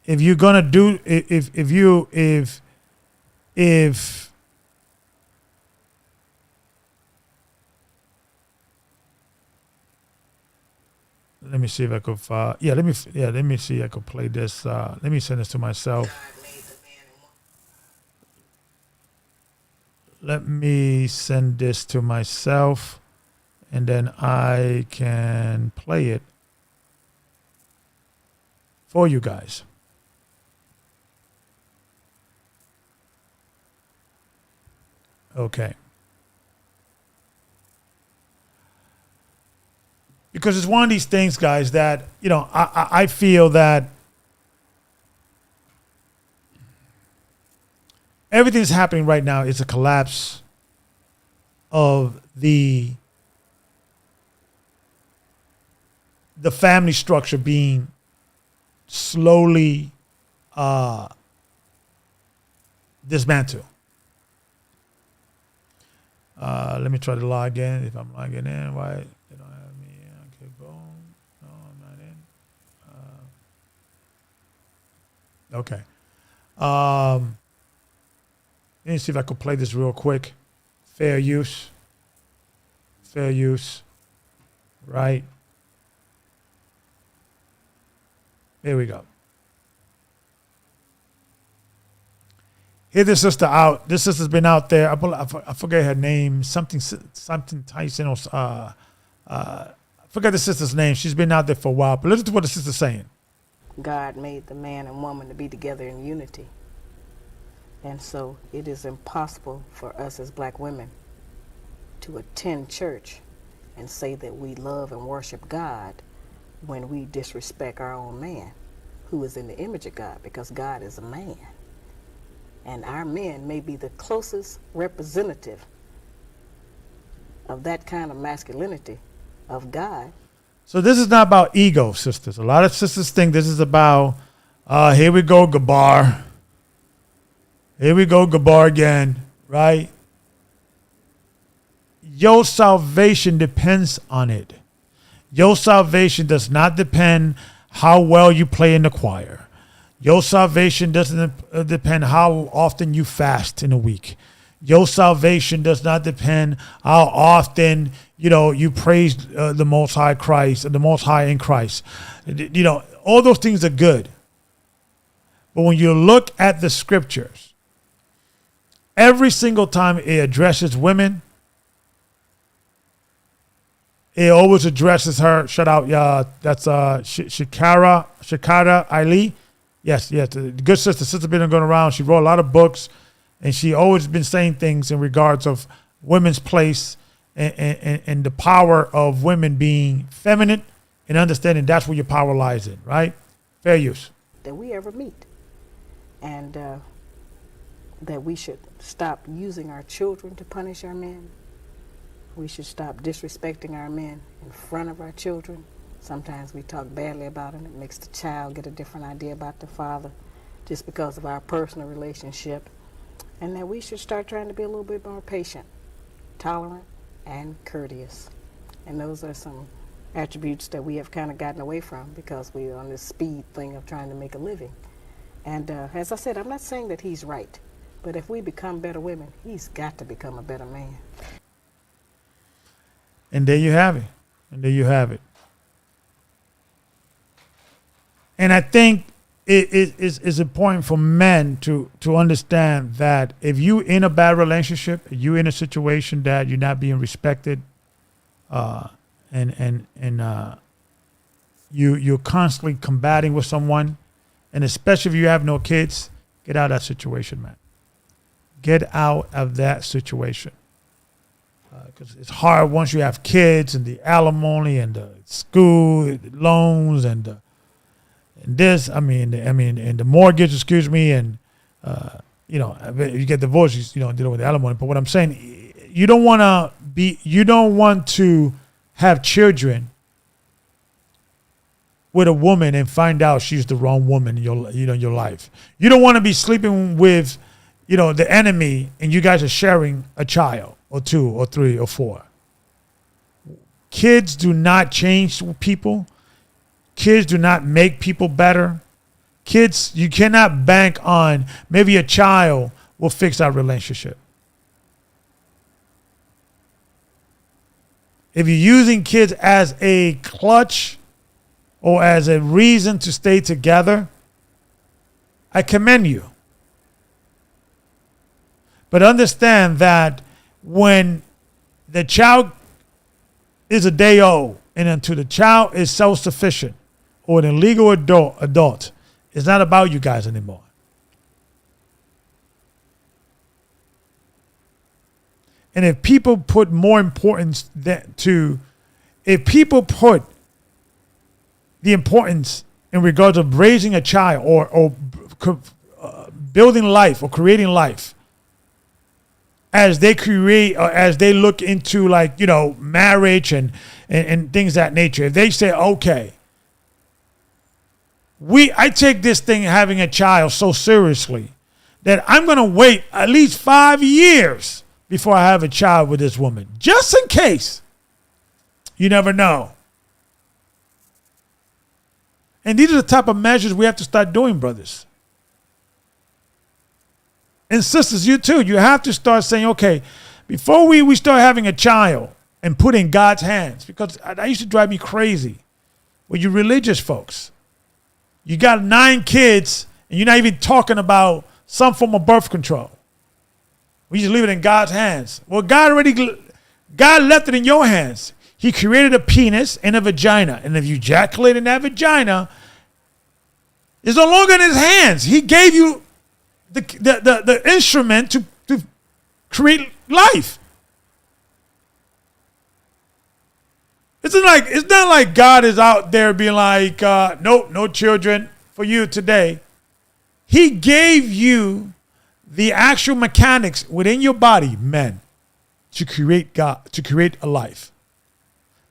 If you're gonna do, if let me see if I could. Let me see if I could play this. Let me send this to myself. Let me send this to myself, and then I can play it for you guys. Okay. Because it's one of these things, guys, that, I feel that everything's happening right now is a collapse of the family structure being slowly dismantle. Let me try to log in. If I'm logging in, why they don't have me? Okay, boom. No, I'm not in. Okay. Let me see if I could play this real quick. Fair use. Fair use. Right. Here we go. Hear this sister out. This sister's been out there. I forget her name. Something Tyson or I forget the sister's name. She's been out there for a while. But listen to what the sister's saying. God made the man and woman to be together in unity. And so it is impossible for us as black women to attend church and say that we love and worship God when we disrespect our own man, who is in the image of God, because God is a man. And our men may be the closest representative of that kind of masculinity of God. So this is not about ego, sisters. A lot of sisters think this is about, here we go, Gabar. Here we go, Gabar again, right? Your salvation depends on it. Your salvation does not depend how well you play in the choir. Your salvation doesn't depend how often you fast in a week. Your salvation does not depend how often, you praise the Most High Christ, the Most High in Christ. All those things are good. But when you look at the scriptures, every single time it addresses women, it always addresses her. Shout out, that's Shakara Ali. Yes, the good sister been going around. She wrote a lot of books, and she always been saying things in regards of women's place and the power of women being feminine and understanding that's where your power lies in, right? Fair use. That we ever meet. And that we should stop using our children to punish our men. We should stop disrespecting our men in front of our children. Sometimes we talk badly about it. It makes the child get a different idea about the father just because of our personal relationship. And that we should start trying to be a little bit more patient, tolerant, and courteous. And those are some attributes that we have kind of gotten away from because we're on this speed thing of trying to make a living. And as I said, I'm not saying that he's right. But if we become better women, he's got to become a better man. And there you have it. And I think it's important for men to understand that if you're in a bad relationship, you're in a situation that you're not being respected, and you're constantly combating with someone, and especially if you have no kids, get out of that situation, man. Get out of that situation. Because it's hard once you have kids and the alimony and the school the loans and this, and the mortgage, and you get divorced, dealing with the alimony. But what I'm saying, you don't want to have children with a woman and find out she's the wrong woman in your life. You don't want to be sleeping with, the enemy, and you guys are sharing a child or two or three or four. Kids do not change people. Kids do not make people better. Kids, you cannot bank on maybe a child will fix our relationship. If you're using kids as a clutch or as a reason to stay together, I commend you. But understand that when the child is a day old and until the child is self-sufficient or an illegal adult, it's not about you guys anymore. And if people put more importance if people put the importance in regards of raising a child or building life or creating life as they create or as they look into marriage and things of that nature, if they say, okay, I take this thing, having a child, so seriously that I'm going to wait at least 5 years before I have a child with this woman, just in case. You never know. And these are the type of measures we have to start doing, brothers. And sisters, you too. You have to start saying, okay, before we start having a child and put in God's hands, because that used to drive me crazy. Well, you religious folks, you got 9 kids and you're not even talking about some form of birth control. We just leave it in God's hands. Well, God left it in your hands. He created a penis and a vagina. And if you ejaculate in that vagina, it's no longer in his hands. He gave you the instrument to create life. It's not like God is out there being like, nope, no children for you today. He gave you the actual mechanics within your body, men, to create a life.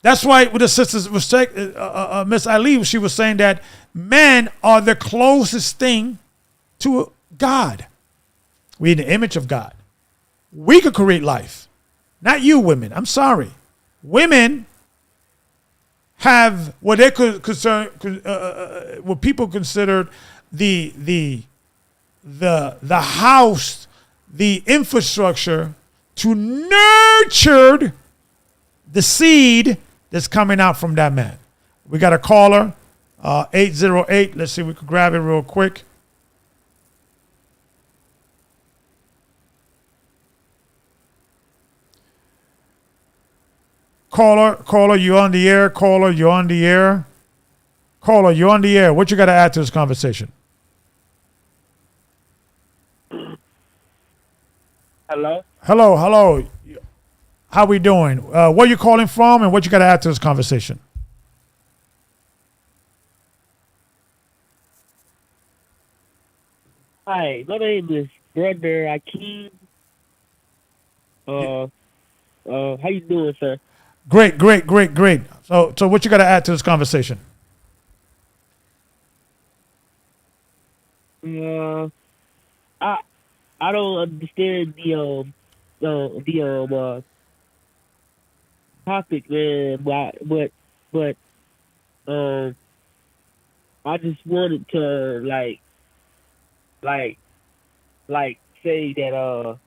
That's why with the sisters, Miss Ali, she was saying that men are the closest thing to God. We're in the image of God. We could create life. Not you women. I'm sorry. Women have what they could what people considered the house, the infrastructure to nurture the seed that's coming out from that man. We got a caller, 808. Let's see if we can grab it real quick. Caller, you on the air. Caller, you on the air. Caller, you on the air. What you got to add to this conversation? Hello? Hello. How we doing? Where you calling from and what you got to add to this conversation? Hi, my name is Brother Akeem. How you doing, sir? Great. So what you got to add to this conversation? I don't understand the topic, man. But I just wanted to like say that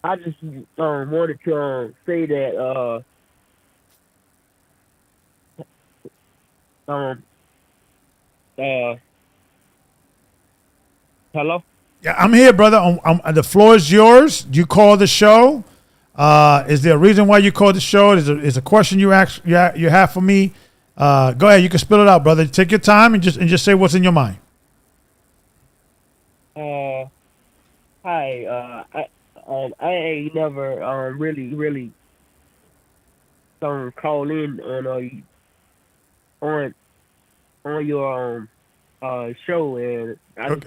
I just wanted to say that hello? Yeah, I'm here, brother. The floor is yours. You call the show. Is there a reason why you called the show? Is a question you have for me? Go ahead. You can spill it out, brother. Take your time and just say what's in your mind. Hi. I ain't never really call in on your show, and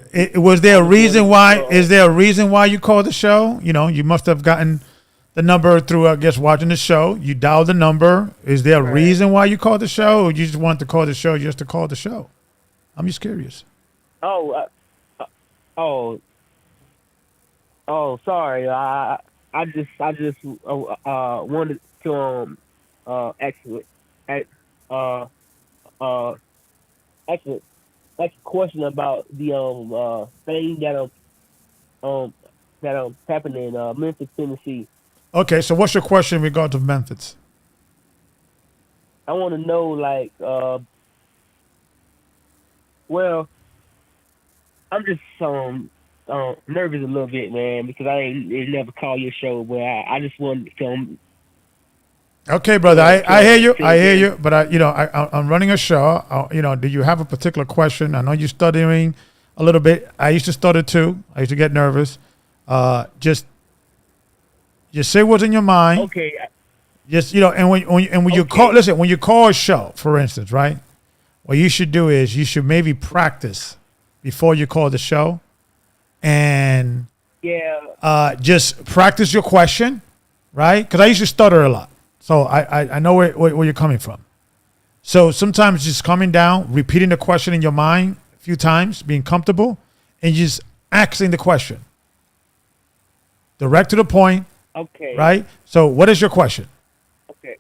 Was there a reason why? Is there a reason why you called the show? You know, you must have gotten the number through, I guess, watching the show. You dialed the number. Is there a reason why you called the show, or you just wanted to call the show just to call the show? I'm just curious. Sorry. I just wanted to ask a question about the thing that happened in Memphis, Tennessee. Okay, so what's your question in regard to Memphis? I want to know, well, I'm just nervous a little bit, man, because I ain't never called your show, but I just wanted to. Okay, brother, I hear you, but I'm running a show. Do you have a particular question? I know you're stuttering a little bit. I used to stutter too. I used to get nervous. Just say what's in your mind. Okay. Just and when you call, listen, when you call a show, for instance, right? What you should do is you should maybe practice before you call the show, and just practice your question, right? Because I used to stutter a lot. So I know where you're coming from. So sometimes just coming down, repeating the question in your mind a few times, being comfortable, and just asking the question. Direct to the point, Okay. right? So what is your question? Okay.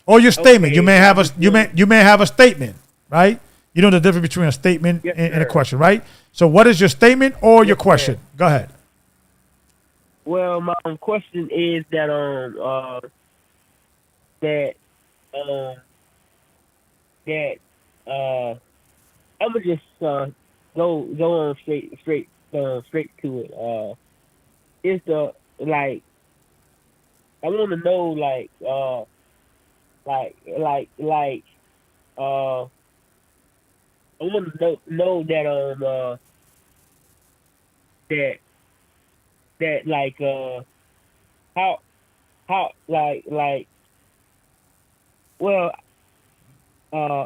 Or your statement. Okay, You may I have a just you may have a statement, right? You know the difference between a statement Yes, and a sir. question, right? So what is your statement or your Yes, sir. question? Go ahead. Well, my question is that that um that I'm gonna just go on straight to it. It's the like I want to know like I want to know that that like how like well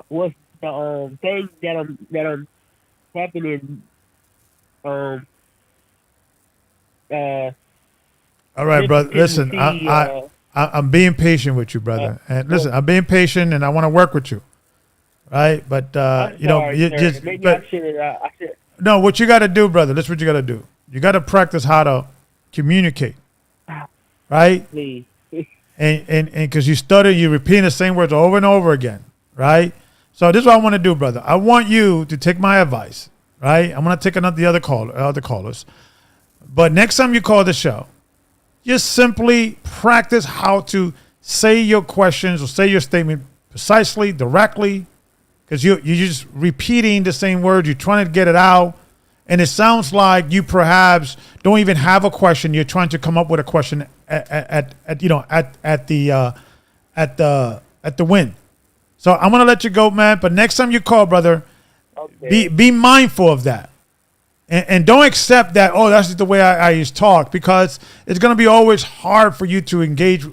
what's the thing that I'm happening um uh All right, brother. Listen, Tennessee I'm being patient with you, uh brother. And well listen, I'm being patient, and I want to work with you, right? But I'm sorry, you sir. just Maybe I but should I should no, what you got to do, brother. This is what you got to do. You got to practice how to communicate, right? please. And because you stutter, you repeat the same words over and over again, right? So this is what I want to do, brother. I want you to take my advice, right? I'm gonna take the other callers, but next time you call the show, just simply practice how to say your questions or say your statement precisely, directly, because you're just repeating the same word. You're trying to get it out, and it sounds like you perhaps don't even have a question. You're trying to come up with a question at the win. So I'm gonna let you go, man. But next time you call, brother, Okay. be mindful of that. And don't accept that, oh, that's just the way I used to talk, because it's going to be always hard for you to engage,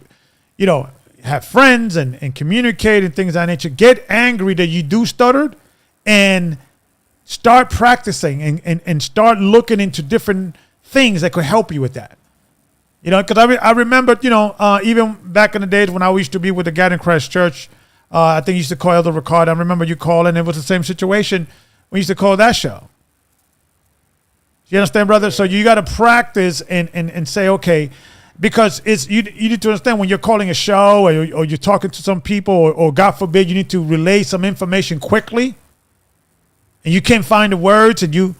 have friends and communicate and things of that nature. Get angry that you do stuttered and start practicing and start looking into different things that could help you with that. Because I remember, even back in the days when I used to be with the Gathering Christ Church, I think you used to call Elder Ricard. I remember you calling. It was the same situation. We used to call that show. You understand, brother? So you got to practice and say, okay, because you need to understand when you're calling a show or you're talking to some people or God forbid you need to relay some information quickly and you can't find the words and you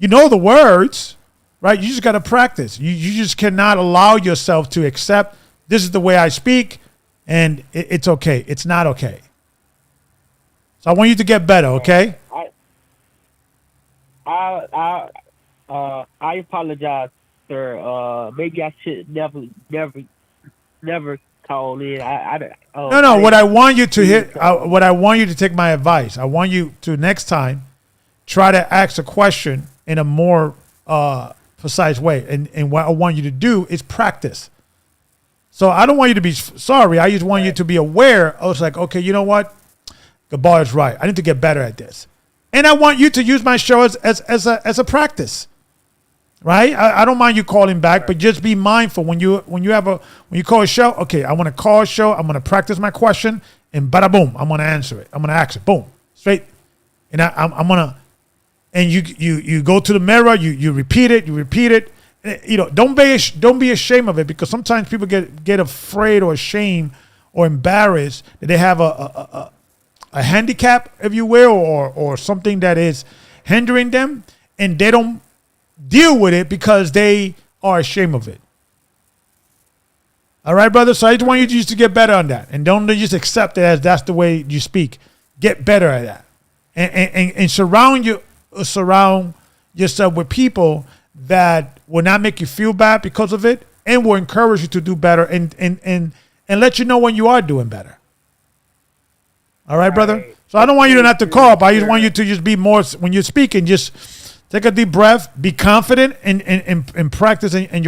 know the words, right? You just got to practice. You just cannot allow yourself to accept this is the way I speak and it's okay. It's not okay. So I want you to get better, okay? I apologize, sir. Maybe I should never call in. No. I What didn't I want you to see hit, the what I want you to take my advice. I want you to next time try to ask a question in a more precise way. And what I want you to do is practice. So I don't want you to be sorry. I just want you to be aware. I was like, okay, you know what? The bar is right. I need to get better at this. And I want you to use my show as a practice, right? I don't mind you calling back, but just be mindful when you call a show. Okay, I want to call a show. I'm going to practice my question, and bada boom, I'm going to answer it. I'm going to ask it, boom, straight. And I'm going to, and you go to the mirror. You repeat it. You repeat it. Don't be ashamed of it, because sometimes people get afraid or ashamed or embarrassed that they have a handicap, if you will, or something that is hindering them, and they don't deal with it because they are ashamed of it. All right, brother. So I just want you just to get better on that, and don't just accept it as that's the way you speak. Get better at that, and surround yourself with people that will not make you feel bad because of it, and will encourage you to do better, and let you know when you are doing better. All right, brother. So I don't want you to not to call, but I just want you to just be more when you're speaking. Just take a deep breath, be confident, and practice in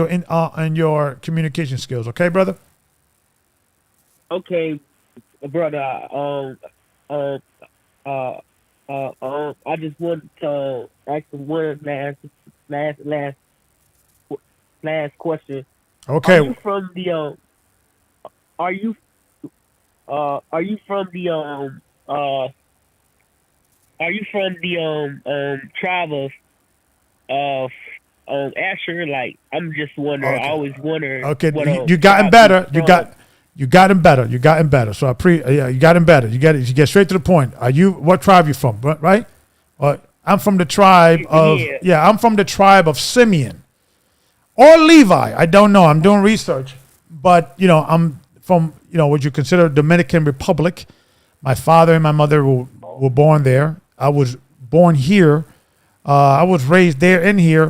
your communication skills. Okay, brother. Okay, brother. I just want to ask one last question. Okay. Are you are you from the tribe of Asher? Like, I'm just wondering. I Okay. always wonder Okay, what you gotten tribe you better. from. You gotten better. You gotten better. So yeah, you gotten better. You get straight to the point. Are you what tribe you from? Right? I'm from the tribe of Yeah. I'm from the tribe of Simeon or Levi. I don't know. I'm doing research, but I'm from what you consider Dominican Republic. My father and my mother were born there. I was born here. I was raised there and here.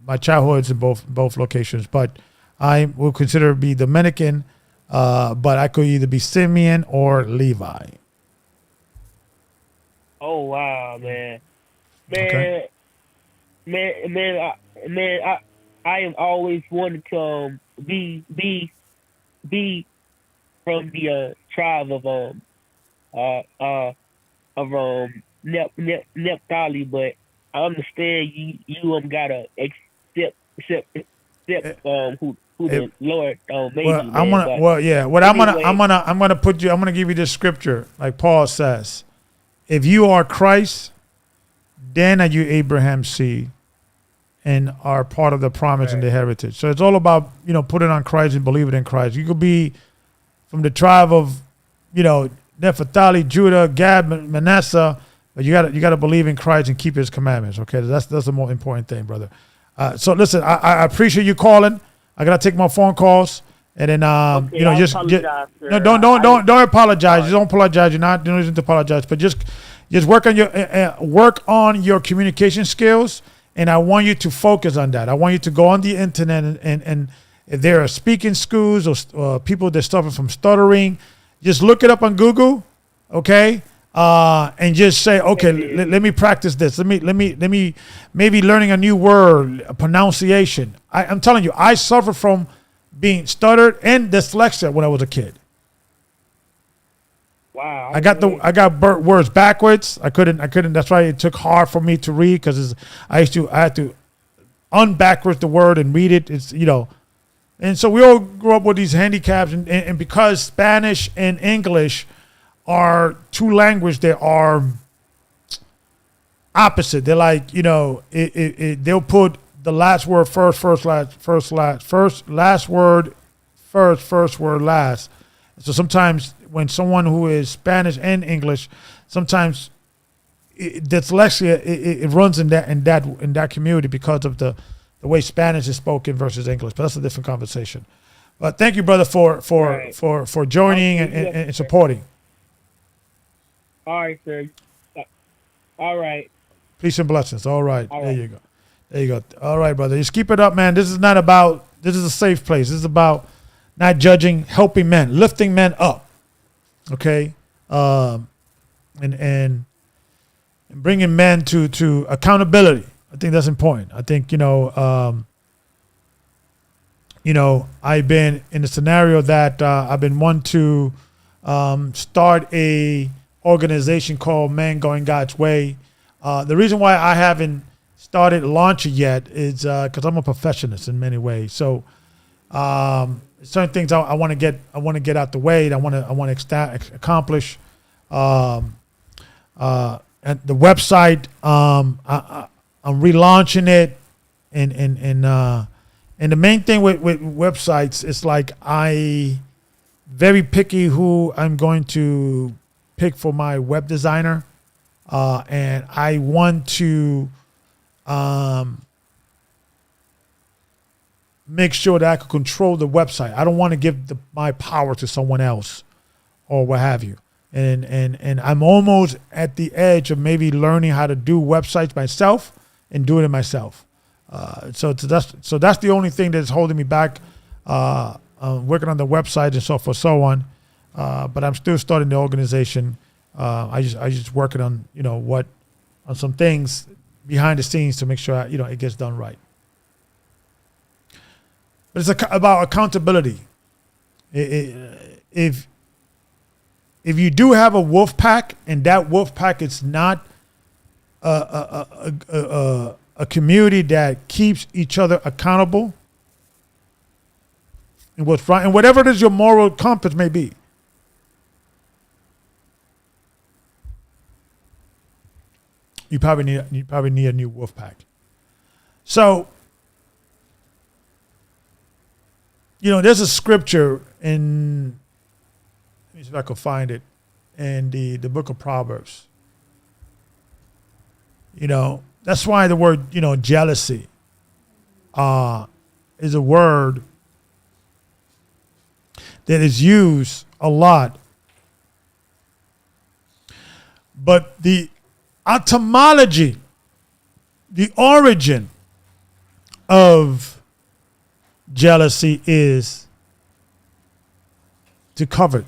My childhood's in both locations, but I will consider to be Dominican. But I could either be Simeon or Levi. Oh wow, man, Okay. man, man. I have always wanted to be from the tribe uh uh Nephtali, but I understand you gotta accept who If, the Lord made well, you, man. But What anyway, I'm gonna give you this scripture, like Paul says. If you are Christ, then are you Abraham's seed and are part of the promise and the heritage. So it's all about putting on Christ and believing in Christ. You could be from the tribe of Nephtali, Judah, Gad, Manasseh, but you got to believe in Christ and keep His commandments. Okay, that's the more important thing, brother. So listen, I appreciate you calling. I gotta take my phone calls, and then okay, I apologize, sir. no, don't apologize. You don't apologize. You're not no reason to apologize, but just work on your communication skills, and I want you to focus on that. I want you to go on the internet and if there are speaking schools or people that suffer from stuttering, just look it up on Google, okay? And just say, okay, let me practice this. Let me maybe learning a new word, a pronunciation. I'm telling you, I suffered from being stuttered and dyslexia when I was a kid. Wow. I got words backwards. I couldn't. That's why it took hard for me to read because I had to unbackwards the word and read it. And so we all grew up with these handicaps, and because Spanish and English are two languages that are opposite. They're like, they'll put the last word first last word first word last. So sometimes when someone who is Spanish and English, sometimes dyslexia it runs in that community because of the way Spanish is spoken versus English. But that's a different conversation. But thank you, brother, for joining and supporting. All right, sir. All right. Peace and blessings. All right. There you go. There you go. All right, brother. Just keep it up, man. This is a safe place. This is about not judging, helping men, lifting men up. Okay? And bringing men to accountability. I think that's important. I think, I've been in a scenario that I've been one to start a organization called Men Going God's Way. The reason why I haven't started launching yet is because I'm a perfectionist in many ways. So certain things I want to get out the way. I want to accomplish. And the website, I'm relaunching it, and the main thing with websites is like I very picky who I'm going to pick for my web designer, and I want to make sure that I can control the website. I don't want to give my power to someone else or what have you. And I'm almost at the edge of maybe learning how to do websites myself and doing it myself. So that's the only thing that's holding me back. Working on the website and so forth, so on. But I'm still starting the organization. I just working on on some things behind the scenes to make sure it gets done right. But it's about accountability. If you do have a wolf pack and that wolf pack is not a community that keeps each other accountable and what's right and whatever it is your moral compass may be, you probably need a new wolf pack. So, there's a scripture in, let me see if I can find it, in the book of Proverbs. That's why the word, jealousy is a word that is used a lot. But the etymology, the origin of jealousy is to covet.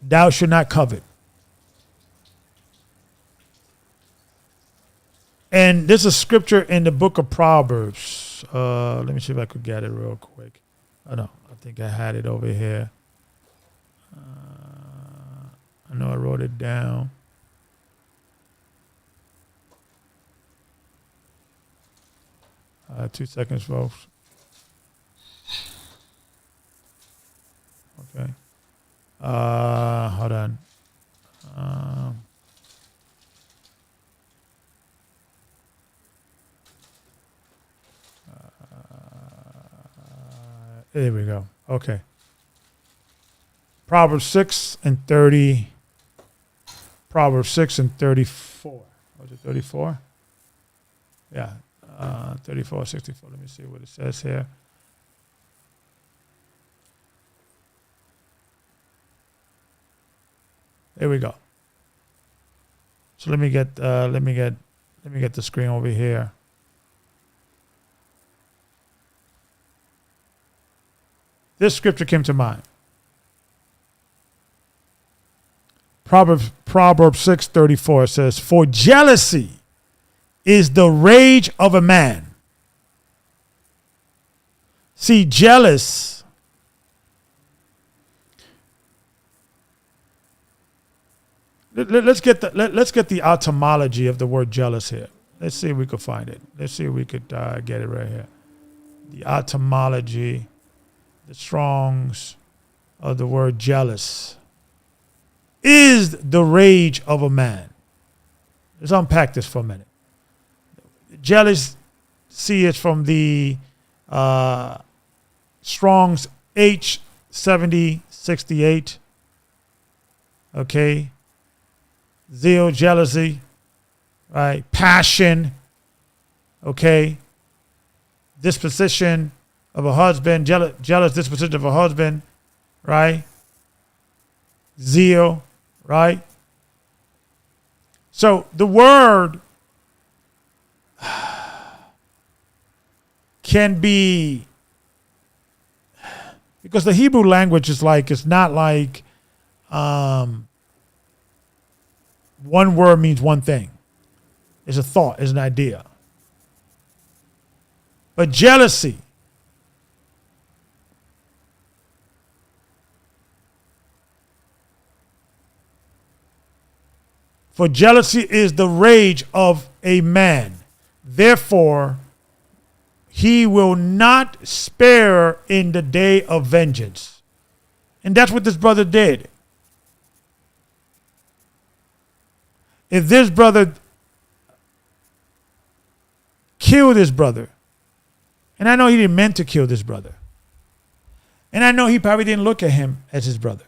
Thou shalt not covet. And there's a scripture in the book of Proverbs. Let me see if I could get it real quick. Oh, no, I think I had it over here. I know I wrote it down. 2 seconds, folks. Okay. Hold on. There we go. Okay. Proverbs 6 and 30. Proverbs 6 and 34. Was it 34? Yeah. 34, 64. Let me see what it says here. There we go. So let me get the screen over here. This scripture came to mind. Proverbs 6:34 says, "For jealousy is the rage of a man." See, jealous let's get the etymology of the word jealous here. Let's see if we could find it. Let's see if we could get it right here. The etymology, the Strongs of the word jealous, is the rage of a man. Let's unpack this for a minute. Jealousy is from the Strong's H7068. Okay. Zeal, jealousy, right? Passion, okay? Disposition of a husband, jealous disposition of a husband, right? Zeal, right? So the word can be, because the Hebrew language is like, it's not like, one word means one thing. It's a thought, it's an idea. But jealousy, for jealousy is the rage of a man. Therefore, he will not spare in the day of vengeance. And that's what this brother did. If this brother killed his brother, and I know he didn't meant to kill this brother, and I know he probably didn't look at him as his brother,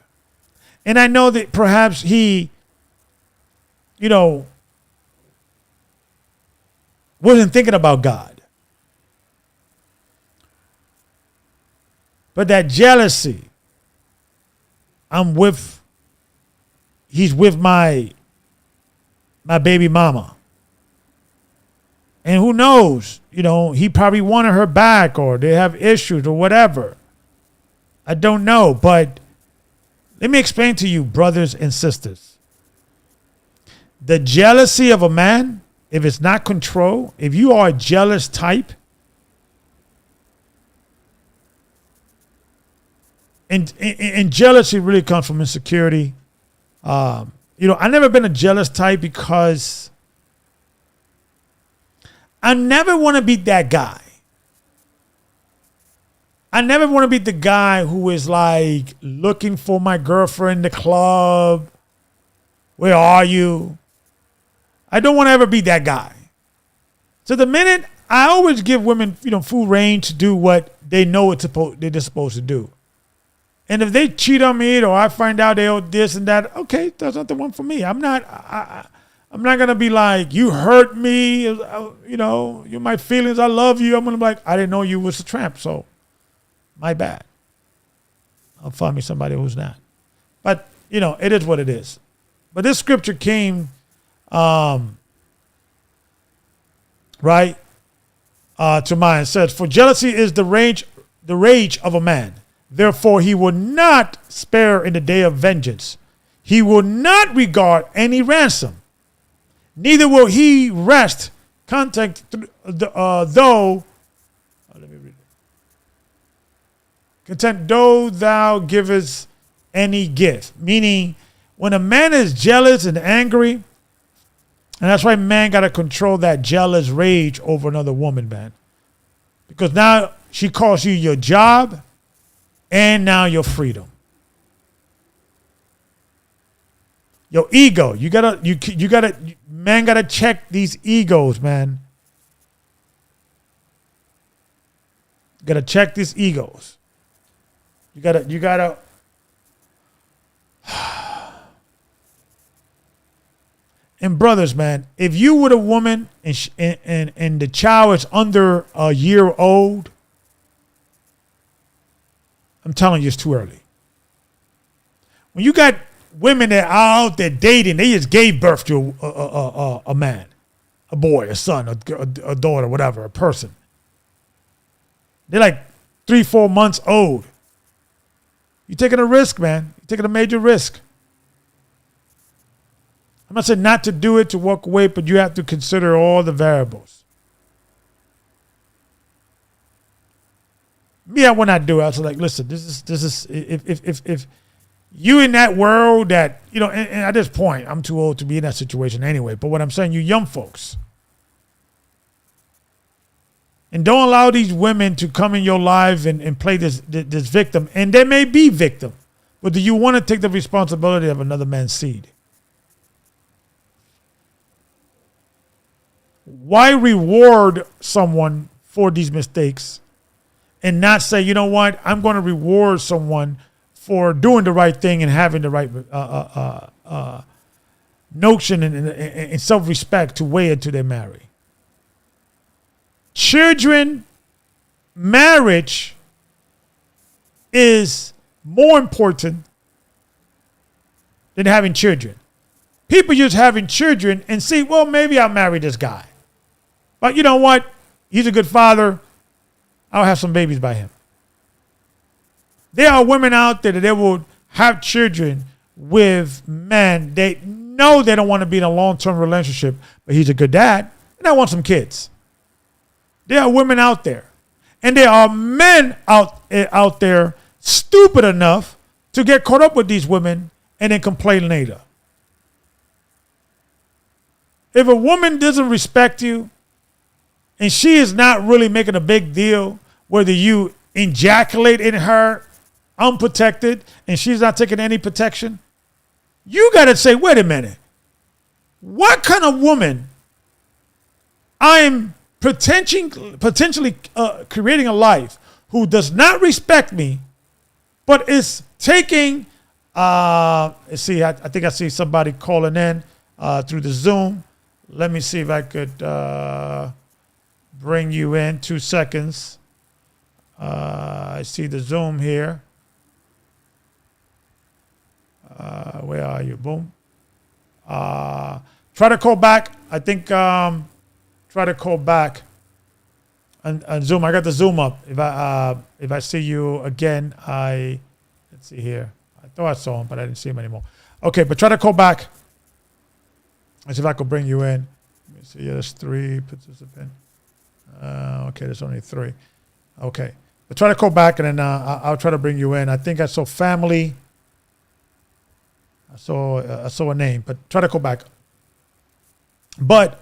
and I know that perhaps he, wasn't thinking about God. But that jealousy, he's with my baby mama. And who knows, he probably wanted her back, or they have issues or whatever. I don't know, but let me explain to you, brothers and sisters. The jealousy of a man, if it's not control, if you are a jealous type, and jealousy really comes from insecurity. I've never been a jealous type because I never want to be that guy. I never want to be the guy who is like looking for my girlfriend in the club. Where are you? I don't want to ever be that guy. So the minute I always give women, full reign to do what they know they're supposed to do. And if they cheat on me or I find out they owe this and that, okay, that's not the one for me. I'm not gonna be like, you hurt me, you're my feelings, I love you. I'm gonna be like, I didn't know you was a tramp, so my bad. I'll find me somebody who's not. But it is what it is. But this scripture came, right, to mind. It says, "For jealousy is the rage of a man. Therefore, he will not spare in the day of vengeance. He will not regard any ransom. Neither will he rest content though. Let me read it. Content though thou givest any gift." Meaning, when a man is jealous and angry, and that's why man got to control that jealous rage over another woman, man. Because now she calls you your job and now your freedom. Your ego. Man gotta check these egos, man. You gotta check these egos. You gotta And brothers, man, if you were a woman and the child is under a year old, I'm telling you, it's too early. When you got women that are out there dating, they just gave birth to a man, a boy, a son, a daughter, whatever, a person. They're like 3-4 months old. You're taking a risk, man. You're taking a major risk. I'm not saying not to do it, to walk away, but you have to consider all the variables. Me, I would not do it. I was like, listen, this is if you in that world that, and at this point, I'm too old to be in that situation anyway. But what I'm saying, you young folks, and don't allow these women to come in your life and play this victim. And they may be victim, but do you want to take the responsibility of another man's seed? Why reward someone for these mistakes and not say, you know what, I'm going to reward someone for doing the right thing and having the right notion and self-respect to weigh into their marriage? Children, marriage is more important than having children. People just having children and see, well, maybe I'll marry this guy. But you know what? He's a good father. I'll have some babies by him. There are women out there that they will have children with men. They know they don't want to be in a long-term relationship, but he's a good dad, and I want some kids. There are women out there. And there are men out there stupid enough to get caught up with these women and then complain later. If a woman doesn't respect you, and she is not really making a big deal whether you ejaculate in her unprotected and she's not taking any protection, you got to say, wait a minute. What kind of woman I'm potentially creating a life who does not respect me, but is taking, let's see, I think I see somebody calling in through the Zoom. Let me see if I could bring you in. 2 seconds. I see the Zoom here. Where are you? Boom. Try to call back. I think try to call back on Zoom. I got the Zoom up. If I see you again, let's see here. I thought I saw him, but I didn't see him anymore. Okay, but try to call back. Let's see if I could bring you in. Let me see. Yeah, there's 3 participants. Okay, there's only 3. Okay. But try to call back, and then I'll try to bring you in. I think I saw family. I saw a name, but try to call back. But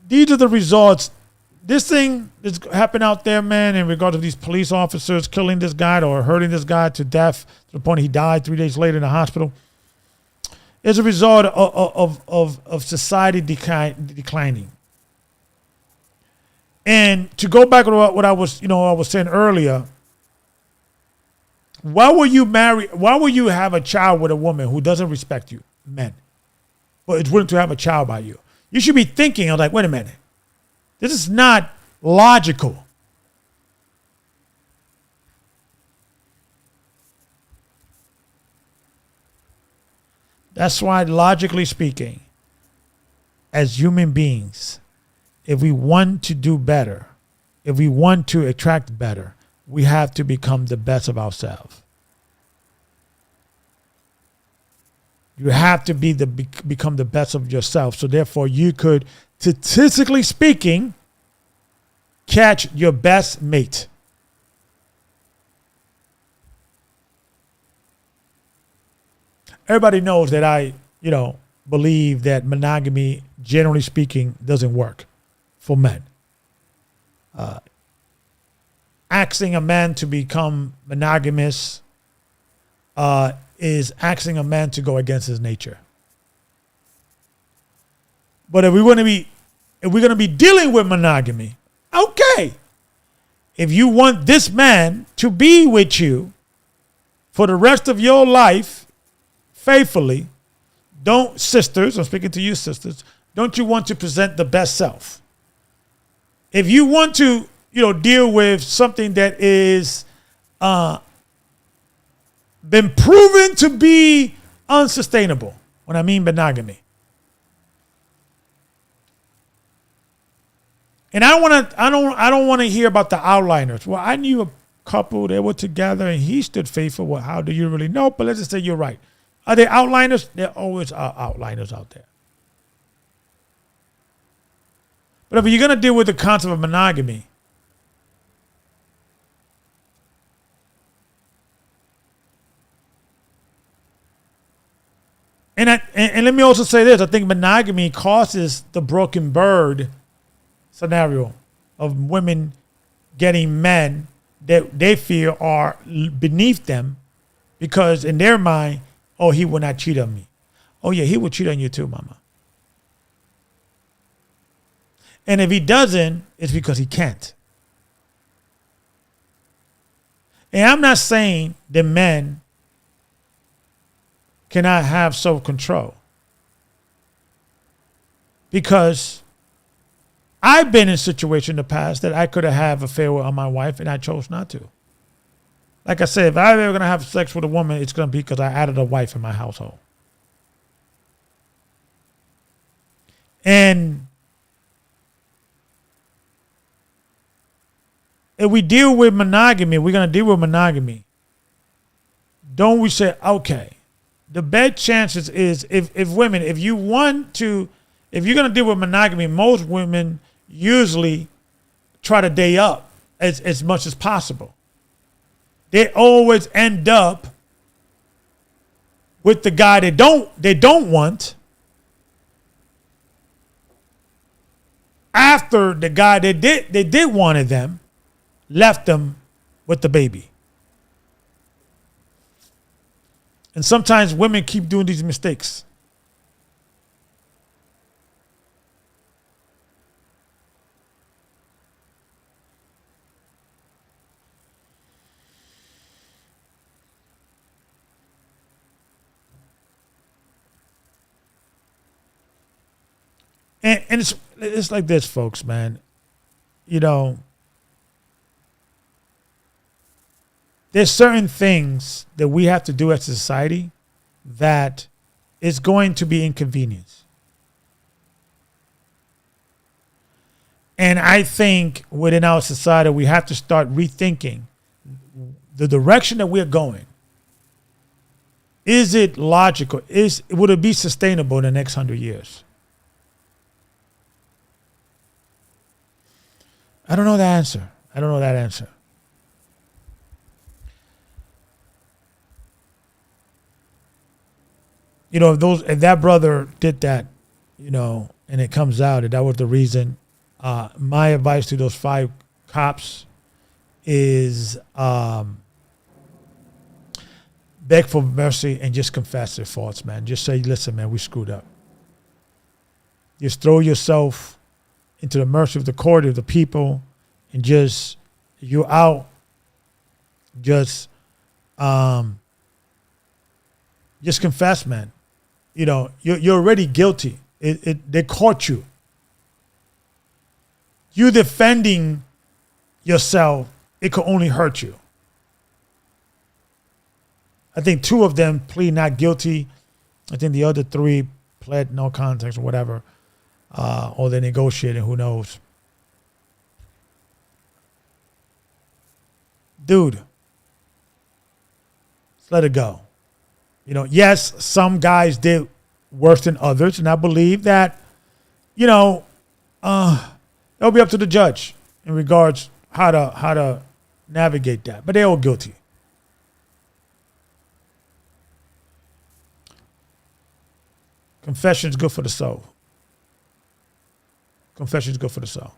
these are the results. This thing that's happened out there, man, in regard to these police officers killing this guy or hurting this guy to death to the point he died 3 days later in the hospital. is a result of society declining. And to go back to what I was saying earlier, why will you have a child with a woman who doesn't respect you, men, but is willing to have a child by you? You should be thinking, I'm like, wait a minute, this is not logical. That's why, logically speaking, as human beings, if we want to do better, if we want to attract better, we have to become the best of ourselves. You have to become the best of yourself. So therefore, you could, statistically speaking, catch your best mate. Everybody knows that I believe that monogamy, generally speaking, doesn't work for men. Asking a man to become monogamous is asking a man to go against his nature. But if we're going to be dealing with monogamy, okay. If you want this man to be with you for the rest of your life, faithfully, sisters, I'm speaking to you sisters, don't you want to present the best self? If you want to, deal with something that is been proven to be unsustainable, when I mean monogamy. And I don't want to hear about the outliners. Well, I knew a couple, they were together and he stood faithful. Well, how do you really know? But let's just say you're right. Are they outliners? There always are outliners out there. But if you're going to deal with the concept of monogamy, and let me also say this, I think monogamy causes the broken bird scenario of women getting men that they feel are beneath them because in their mind, oh, he will not cheat on me. Oh, yeah, he will cheat on you too, mama. And if he doesn't, it's because he can't. And I'm not saying that men cannot have self-control. Because I've been in a situation in the past that I could have had an affair on my wife and I chose not to. Like I said, if I'm ever going to have sex with a woman, it's going to be because I added a wife in my household. And if we deal with monogamy, we're going to deal with monogamy. Don't we say, okay, the best chances is if women, if you're going to deal with monogamy, most women usually try to day up as much as possible. They always end up with the guy they don't want after the guy they did wanted them left them with the baby. And sometimes women keep doing these mistakes. And it's like this, folks, man. There's certain things that we have to do as a society that is going to be inconvenience. And I think within our society, we have to start rethinking the direction that we're going. Is it logical? Would it be sustainable in the next 100 years? I don't know the answer. If that brother did that, and it comes out that was the reason, my advice to those 5 cops is beg for mercy and just confess their faults, man. Just say, listen, man, we screwed up. Just throw yourself into the mercy of the court of the people and just, you're out. Just confess, man. You know, you're already guilty. They caught you. You defending yourself, it could only hurt you. I think 2 of them plead not guilty. I think the other 3 pled no contest or whatever. Or they negotiated, who knows. Dude, let's let it go. You know, yes, some guys did worse than others, and I believe that, you know, it'll be up to the judge in regards how to navigate that. But they're all guilty. Confession is good for the soul. Confession is good for the soul.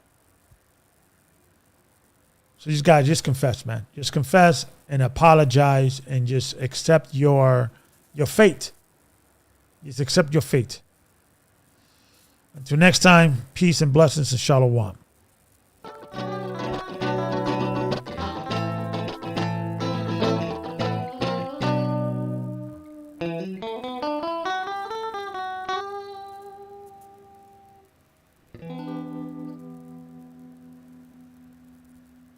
So these guys, just confess, man. Just confess and apologize and just accept your fate. Just accept your fate. Until next time, peace and blessings and shalom.